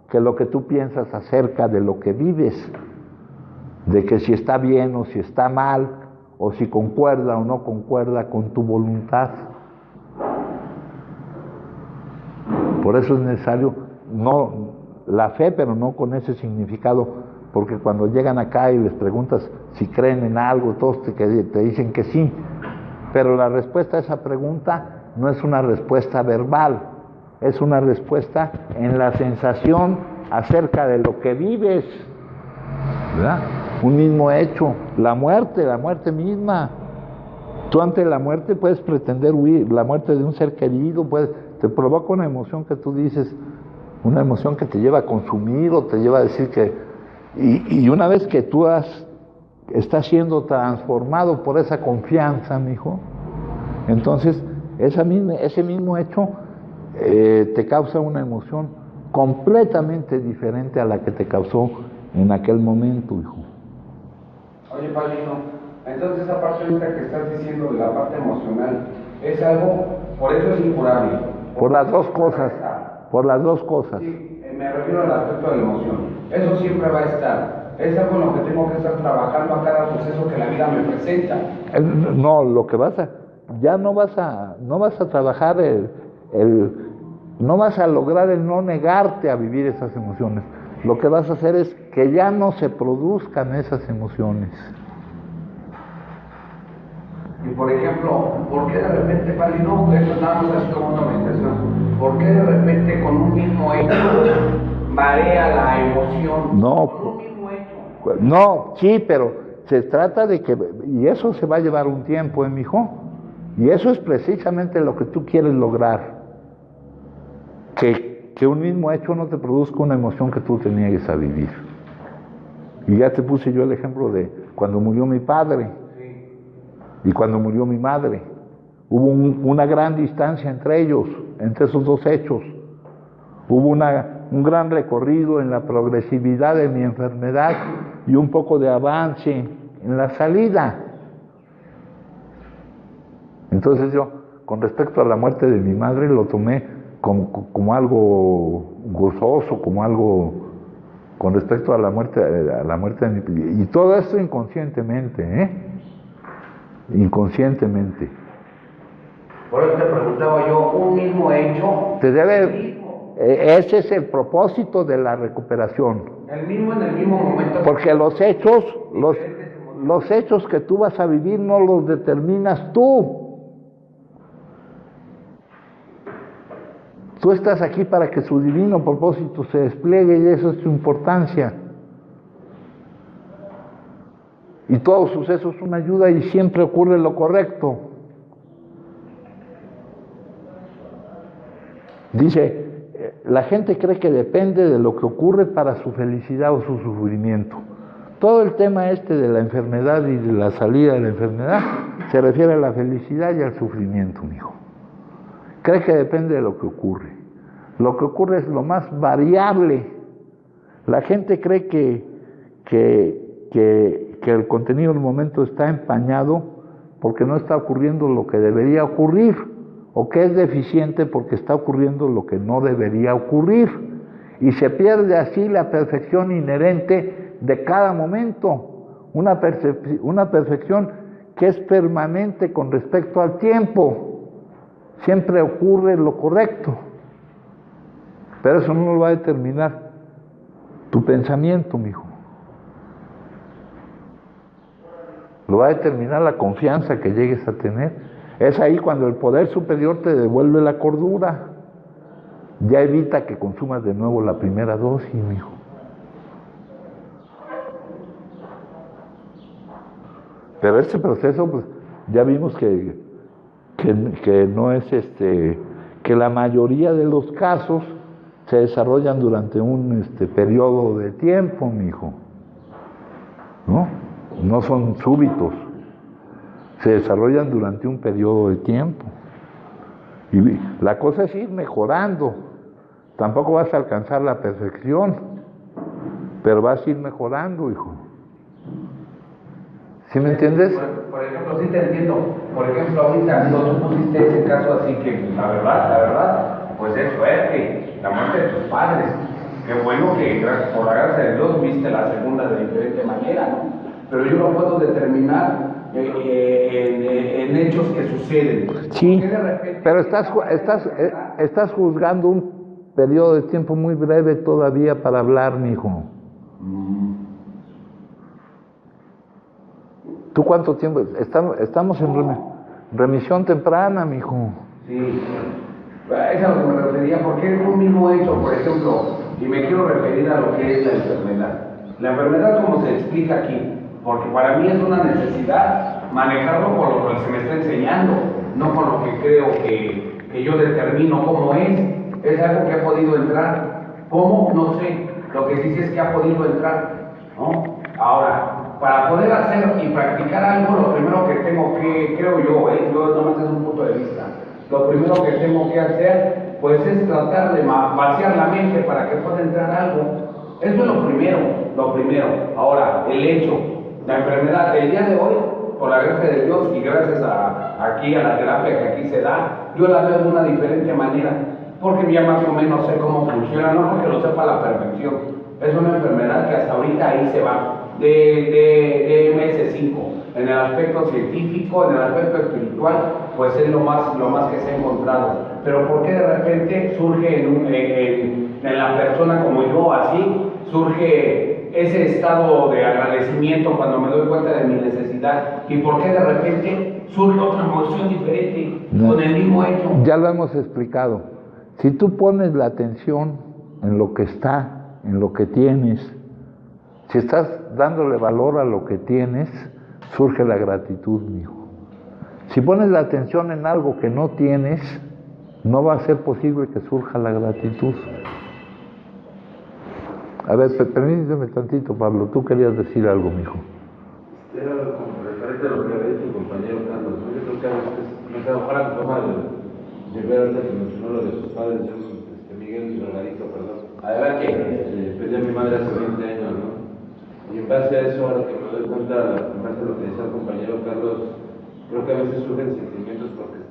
que lo que tú piensas acerca de lo que vives, de que si está bien o si está mal, o si concuerda o no concuerda con tu voluntad. Por eso es necesario, no la fe, pero no con ese significado, porque cuando llegan acá y les preguntas si creen en algo, todos te dicen que sí, pero la respuesta a esa pregunta no es una respuesta verbal, es una respuesta en la sensación acerca de lo que vives, ¿verdad? Un mismo hecho, la muerte misma. Tú ante la muerte puedes pretender huir, la muerte de un ser querido, te provoca una emoción que tú dices, una emoción que te lleva a consumir o te lleva a decir que... Y una vez que tú estás siendo transformado por esa confianza, mijo, entonces ese mismo hecho te causa una emoción completamente diferente a la que te causó en aquel momento, hijo. Oye, Padrino, entonces esa parte ahorita que estás diciendo de la parte emocional, es algo, por eso es incurable. Por las dos cosas, por las dos cosas. Sí, me refiero al aspecto de la emoción. Eso siempre va a estar. Es algo en lo que tengo que estar trabajando a cada suceso que la vida me presenta. No, lo que no vas a trabajar no vas a lograr el no negarte a vivir esas emociones. Lo que vas a hacer es que ya no se produzcan esas emociones. Y por ejemplo, ¿por qué de repente, Padrino, eso nada más así como una meditación, por qué de repente con un mismo hecho marea la emoción? No, con un mismo hecho. No, sí, pero se trata de que, y eso se va a llevar un tiempo, mijo, y eso es precisamente lo que tú quieres lograr, que un mismo hecho no te produzca una emoción que tú te niegues a vivir. Y ya te puse yo el ejemplo de cuando murió mi padre y cuando murió mi madre. Hubo una gran distancia entre ellos, entre esos dos hechos. Hubo un gran recorrido en la progresividad de mi enfermedad y un poco de avance en la salida. Entonces yo, con respecto a la muerte de mi madre, lo tomé como algo gozoso, como algo con respecto a la muerte de mi... Y todo esto inconscientemente, inconscientemente. Por eso te preguntaba yo, un mismo hecho. Ese es el propósito de la recuperación. El mismo en el mismo momento. Porque los hechos que tú vas a vivir no los determinas tú. Tú estás aquí para que su divino propósito se despliegue y eso es su importancia. Y todo suceso es una ayuda y siempre ocurre lo correcto. Dice, la gente cree que depende de lo que ocurre para su felicidad o su sufrimiento. Todo el tema este de la enfermedad y de la salida de la enfermedad se refiere a la felicidad y al sufrimiento, mijo. Cree que depende de lo que ocurre. Lo que ocurre es lo más variable. La gente cree que el contenido del momento está empañado porque no está ocurriendo lo que debería ocurrir, o que es deficiente porque está ocurriendo lo que no debería ocurrir. Y se pierde así la perfección inherente de cada momento, una perfección que es permanente con respecto al tiempo. Siempre ocurre lo correcto, pero eso no lo va a determinar tu pensamiento, mijo. Lo va a determinar la confianza que llegues a tener. Es ahí cuando el poder superior te devuelve la cordura. Ya evita que consumas de nuevo la primera dosis, mijo. Pero este proceso, pues, ya vimos que no es que la mayoría de los casos se desarrollan durante un periodo de tiempo, mijo. No son súbitos. Se desarrollan durante un periodo de tiempo. Y la cosa es ir mejorando. Tampoco vas a alcanzar la perfección, pero vas a ir mejorando, hijo. ¿Sí me entiendes? Por ejemplo, sí te entiendo. Por ejemplo, ahorita cuando tú pusiste ese caso así que la verdad, pues es suerte, la muerte de tus padres. Qué bueno que por la gracia de Dios viste la segunda de diferente manera, ¿no? Pero yo lo puedo determinar en hechos que suceden. Sí, pero estás juzgando un periodo de tiempo muy breve todavía para hablar, mijo. ¿Tú cuánto tiempo? Estamos en remisión temprana, mijo. Sí, es a lo que me refería, porque es un mismo hecho, por ejemplo, y me quiero referir a lo que es la enfermedad. La enfermedad, como se explica aquí, porque para mí es una necesidad manejarlo con lo que se me está enseñando, no con lo que creo que yo determino cómo es algo que ha podido entrar. ¿Cómo? No sé. Lo que sí sé es que ha podido entrar, ¿no? Ahora, para poder hacer y practicar algo, lo primero que tengo que, creo yo nomás es un punto de vista, lo primero que tengo que hacer, pues es tratar de vaciar la mente para que pueda entrar algo. Eso es lo primero. Ahora, el hecho, la enfermedad, el día de hoy, por la gracia de Dios y gracias aquí a la terapia que aquí se da, yo la veo de una diferente manera, porque ya más o menos sé cómo funciona, no porque lo sepa a la perfección. Es una enfermedad que hasta ahorita ahí se va, de MS5. En el aspecto científico, en el aspecto espiritual, pues es lo más que se ha encontrado. Pero ¿por qué de repente surge en la persona como yo, así, surge ese estado de agradecimiento cuando me doy cuenta de mi necesidad? ¿Y por qué de repente surge otra emoción diferente con el mismo hecho? Ya lo hemos explicado. Si tú pones la atención en lo que está, en lo que tienes, si estás dándole valor a lo que tienes, surge la gratitud, mijo. Si pones la atención en algo que no tienes, no va a ser posible que surja la gratitud. A ver, permíteme tantito, Pablo, tú querías decir algo, mijo. Era como referente a lo que había dicho el compañero Carlos. Yo creo que a veces, no sé, ojalá me toma de ver ahorita que mencionó lo de sus padres, Miguel y Margarito, perdón. Adelante. Perdí a mi madre hace 20 años, ¿no? Y en base a eso, ahora que me doy cuenta, en base a lo que decía el compañero Carlos, creo que a veces surgen sentimientos porque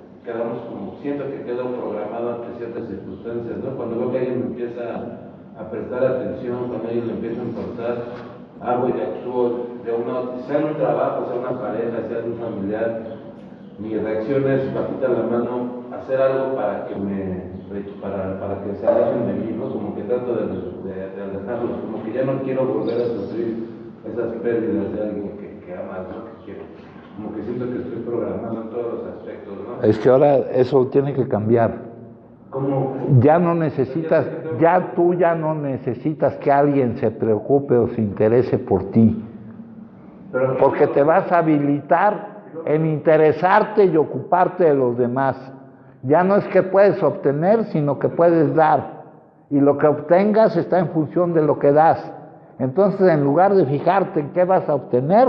siento que quedo programado ante ciertas circunstancias, ¿no? Cuando veo que alguien me empieza a prestar atención, cuando alguien me empieza a importar, hago y actúo sea en un trabajo, sea una pareja, sea un familiar, mi reacción es, bajita la mano, hacer algo para que se alejen de mí, ¿no? Como que trato de alejarlos, como que ya no quiero volver a sufrir esas pérdidas de alguien que amas, ¿no? Que quiero. Como que siento que estoy programado en todos los aspectos, ¿no? Es que ahora eso tiene que cambiar. Ya no necesitas, tú ya no necesitas que alguien se preocupe o se interese por ti, porque te vas a habilitar en interesarte y ocuparte de los demás. Ya no es que puedes obtener, sino que puedes dar. y lo que obtengas está en función de lo que das. Entonces, en lugar de fijarte en qué vas a obtener,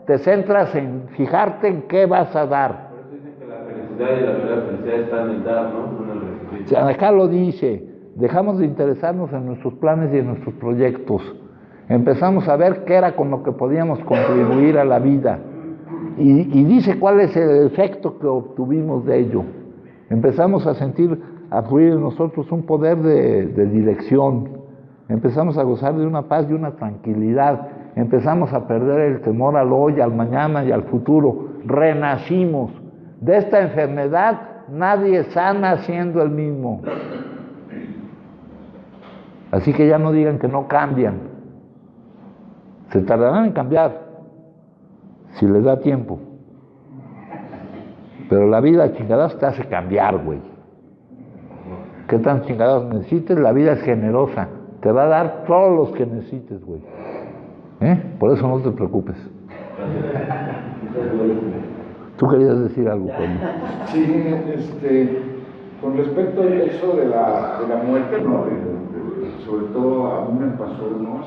te centras en fijarte en qué vas a dar. Por eso dicen que la felicidad y la verdadera felicidad está en el dar, ¿no? No en el recibir. O sea, acá lo dice, dejamos de interesarnos en nuestros planes y en nuestros proyectos. Empezamos a ver qué era con lo que podíamos contribuir a la vida. Y dice cuál es el efecto que obtuvimos de ello. Empezamos a sentir, a fluir en nosotros un poder de dirección. Empezamos a gozar de una paz y una tranquilidad. Empezamos a perder el temor al hoy, al mañana y al futuro. Renacimos. De esta enfermedad nadie sana siendo el mismo. Así que ya no digan que no cambian. Se tardarán en cambiar, si les da tiempo. Pero la vida, chingadas, te hace cambiar, güey. ¿Qué tan chingadas necesites? La vida es generosa. Te va a dar todos los que necesites, güey. Por eso no te preocupes. ¿Tú querías decir algo, Tony? Sí, con respecto a eso de la muerte, ¿no? Sobre todo a mí me pasó, ¿no?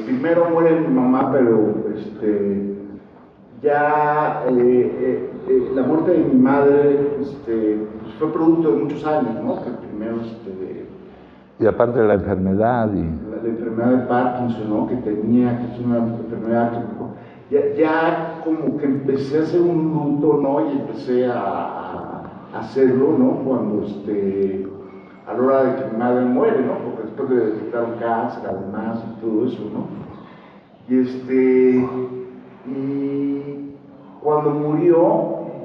Primero muere mi mamá, pero ya la muerte de mi madre pues fue producto de muchos años, ¿no? Que primero y aparte de la enfermedad y la enfermedad de Parkinson, ¿no? Que tenía, que es una enfermedad que ya como que empecé a hacer un luto, ¿no? Y empecé a hacerlo, ¿no? Cuando a la hora de que mi madre muere, ¿no? Porque después le detectaron cáncer, además, y todo eso, ¿no? Y cuando murió,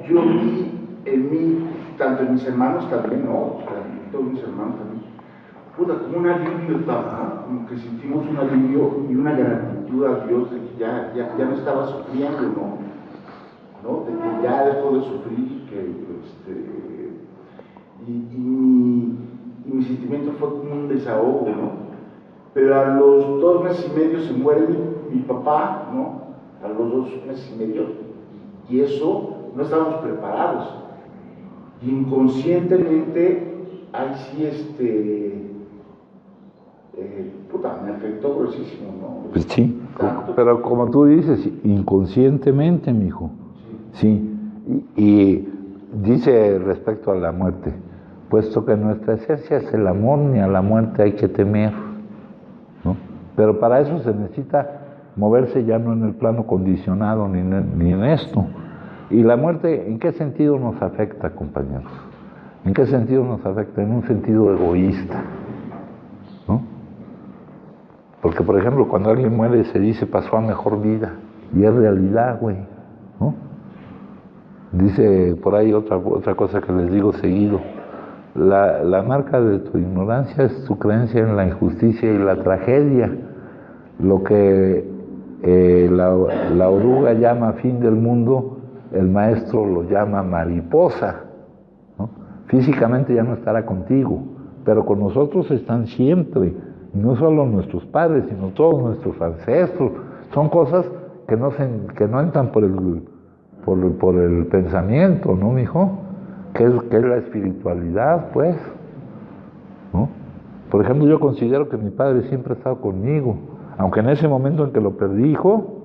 yo vi en mí, tanto en mis hermanos también, ¿no? Todos mis hermanos también, puta, como un alivio, ¿no? Como que sentimos un alivio y una gratitud a Dios de que ya no estaba sufriendo, ¿no? De que ya dejó de sufrir, que y mi sentimiento fue como un desahogo, ¿no? Pero a los 2 meses y medio se muere mi papá, ¿no? A los 2 meses y medio, y eso no estábamos preparados. Y inconscientemente, ahí sí, me afectó gruesísimo, ¿no? Pues sí, pero como tú dices, inconscientemente, mijo. Sí. Y dice respecto a la muerte, puesto que nuestra esencia es el amor, ni a la muerte hay que temer, ¿no? Pero para eso se necesita moverse ya no en el plano condicionado ni en esto. Y la muerte, ¿en qué sentido nos afecta, compañeros? ¿En qué sentido nos afecta? En un sentido egoísta, ¿no? Porque, por ejemplo, cuando alguien muere se dice pasó a mejor vida, y es realidad, güey, ¿no? Dice por ahí otra cosa que les digo seguido. La marca de tu ignorancia es tu creencia en la injusticia y la tragedia. Lo que la oruga llama fin del mundo, el maestro lo llama mariposa, ¿no? Físicamente ya no estará contigo, pero con nosotros están siempre, y no solo nuestros padres, sino todos nuestros ancestros. Son cosas que no entran por el pensamiento, ¿no, mijo? ¿Qué es la espiritualidad, pues? ¿No? Por ejemplo, yo considero que mi padre siempre ha estado conmigo, aunque en ese momento en que lo perdí, hijo,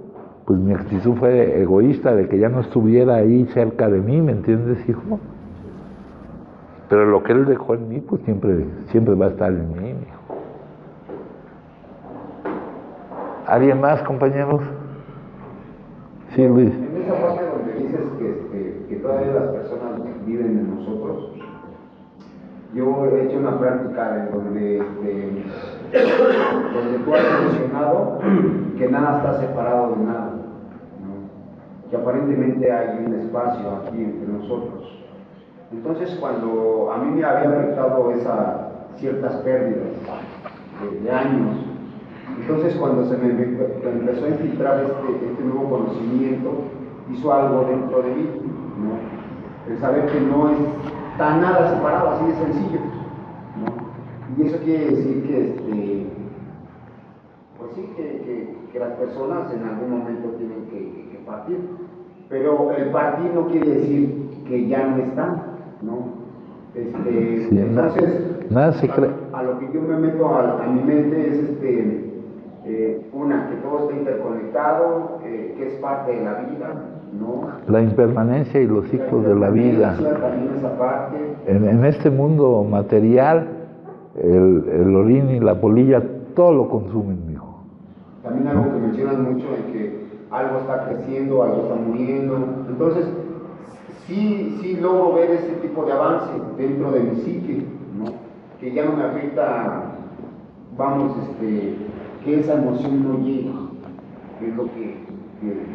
pues mi actitud fue egoísta de que ya no estuviera ahí cerca de mí, ¿me entiendes, hijo? Pero lo que él dejó en mí, pues siempre va a estar en mí, hijo. ¿Alguien más, compañeros? Sí, Luis. En esa parte donde dices que todavía las personas viven en nosotros, yo he hecho una práctica en donde tú has mencionado que nada está separado de nada, ¿no? Que aparentemente hay un espacio aquí entre nosotros. Entonces, cuando a mí me había afectado ciertas pérdidas de años, entonces cuando se me empezó a infiltrar este nuevo conocimiento, hizo algo dentro de mí, ¿no? El saber que no está nada separado, así de sencillo, ¿no? Y eso quiere decir que pues sí, que las personas en algún momento tienen que partir, pero el partir no quiere decir que ya no están, ¿no? Sí, entonces, nada se cree. a lo que yo me meto a mi mente es una, que todo está interconectado, que es parte de la vida, ¿no? La impermanencia y los ciclos de la vida. También esa parte. En este mundo material, el orín y la polilla, todo lo consumen, mijo. También algo que mencionan mucho es que algo está creciendo, algo está muriendo. Entonces, sí logro ver ese tipo de avance dentro de mi psique, ¿no? Que ya no me afecta, vamos, que esa emoción no llegue, que es lo que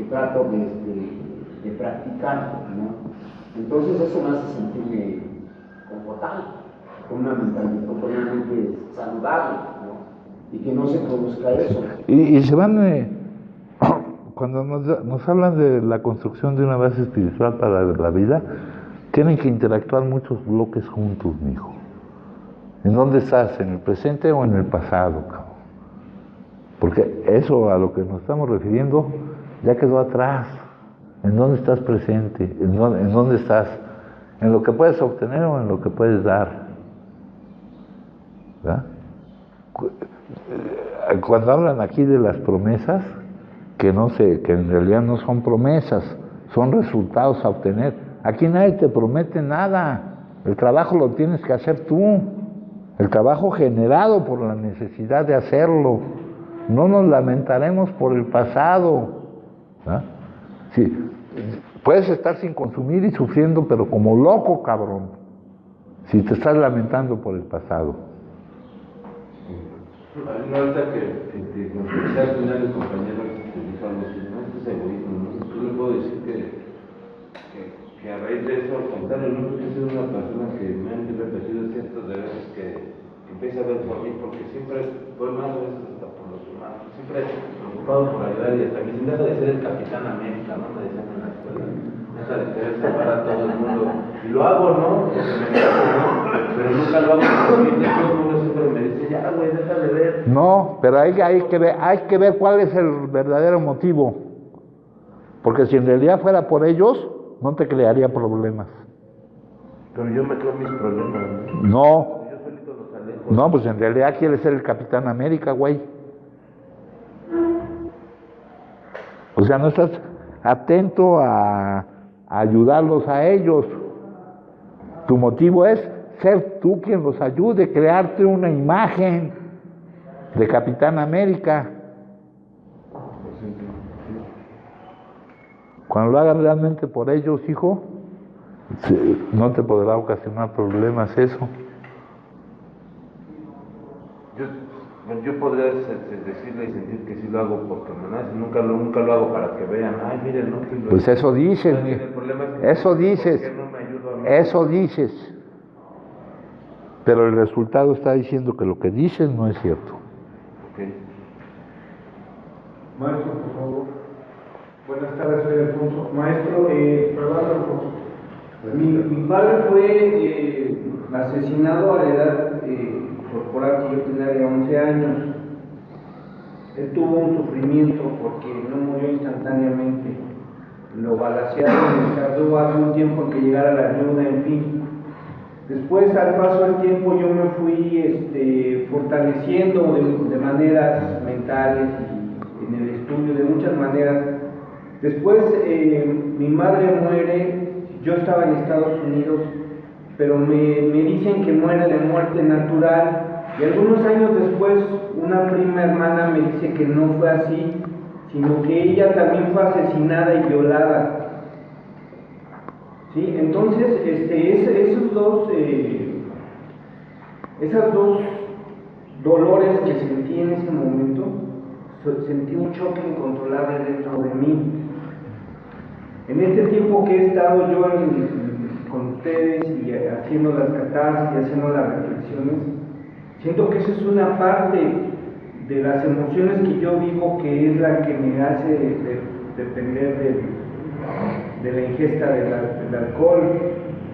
trato de practicar, ¿no? Entonces eso me hace sentirme confortable, con una mentalidad completamente saludable, ¿no? Y que no se produzca eso. Y se van, cuando nos hablan de la construcción de una base espiritual para la vida, tienen que interactuar muchos bloques juntos, mijo. ¿En dónde estás? ¿En el presente o en el pasado, cabrón? Porque eso a lo que nos estamos refiriendo ya quedó atrás. ¿En dónde estás presente? ¿En dónde estás? ¿En lo que puedes obtener o en lo que puedes dar? ¿Verdad? Cuando hablan aquí de las promesas, que en realidad no son promesas, son resultados a obtener. Aquí nadie te promete nada. El trabajo lo tienes que hacer tú. El trabajo generado por la necesidad de hacerlo. No nos lamentaremos por el pasado. ¿Ah? Sí, puedes estar sin consumir y sufriendo, pero como loco, cabrón, si te estás lamentando por el pasado. Hay una ahorita que nos decía al final el compañero que dijo algo así, ¿no? Esto es egoísmo, ¿no? Yo le puedo decir que a raíz de eso, al contrario, no porque soy una persona que me han repetido cientos de veces que empieza a ver por mí, porque siempre voy más a veces hasta por los humanos, siempre preocupado por ayudar y hasta que sin deja de ser el Capitán América, ¿no? Me decían en la escuela, deja de querer salvar a todo el mundo, y lo hago, ¿no? Porque me encanta, ¿no? Pero nunca lo hago porque todo el mundo siempre me dice, ya güey, deja de ver. No, pero hay que ver cuál es el verdadero motivo, porque si en realidad fuera por ellos, no te crearía problemas. Pero yo me creo mis problemas, ¿no? No. Yo solito los alejo. No, pues en realidad quieres ser el Capitán América, güey. O sea, no estás atento a ayudarlos a ellos. Tu motivo es ser tú quien los ayude, crearte una imagen de Capitán América. Cuando lo hagas realmente por ellos, hijo, no te podrá ocasionar problemas eso. Yo podría decirle y sentir que sí lo hago porque me nace, nunca lo hago para que vean, ay, miren, no, que lo pues eso dices, el problema es que eso dices, ¿por qué no me ayudo a mí? eso dices, pero el resultado está diciendo que lo que dices no es cierto. Okay. Maestro, por favor. Buenas tardes, soy Alfonso. Maestro, perdón, Alfonso. Mi padre fue asesinado a la edad corporal que yo tenía de 11 años. Él tuvo un sufrimiento porque no murió instantáneamente. Lo balacearon y tardó algún tiempo en que llegara la ayuda, en fin. Después, al paso del tiempo, yo me fui fortaleciendo de maneras mentales y en el estudio, de muchas maneras. Después, mi madre muere, yo estaba en Estados Unidos, pero me dicen que muere de muerte natural, y algunos años después, una prima hermana me dice que no fue así, sino que ella también fue asesinada y violada. ¿Sí? Entonces, esas dos dolores que sentí en ese momento, sentí un choque incontrolable dentro de mí. En este tiempo que he estado yo con ustedes y haciendo las catarsis y haciendo las reflexiones, siento que esa es una parte de las emociones que yo vivo, que es la que me hace depender de la ingesta del alcohol.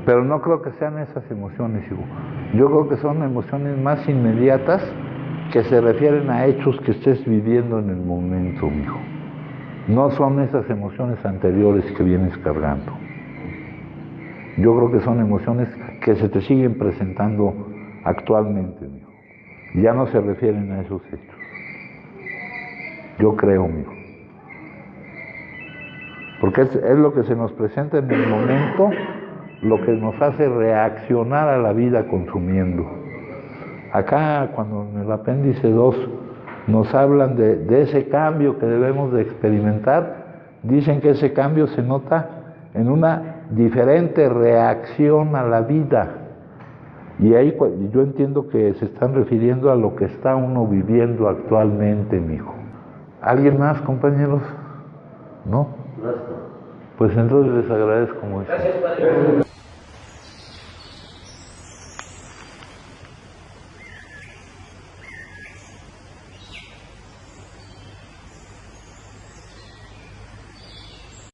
Pero no creo que sean esas emociones, hijo. Yo creo que son emociones más inmediatas que se refieren a hechos que estés viviendo en el momento, hijo. No son esas emociones anteriores que vienes cargando. Yo creo que son emociones que se te siguen presentando actualmente, mijo. Ya no se refieren a esos hechos. Yo creo, mijo. Porque es lo que se nos presenta en el momento, lo que nos hace reaccionar a la vida consumiendo. Acá, cuando en el apéndice 2 nos hablan de ese cambio que debemos de experimentar, dicen que ese cambio se nota en una diferente reacción a la vida. Y ahí yo entiendo que se están refiriendo a lo que está uno viviendo actualmente, mijo. ¿Alguien más, compañeros? ¿No? Pues entonces les agradezco mucho. Gracias, padre.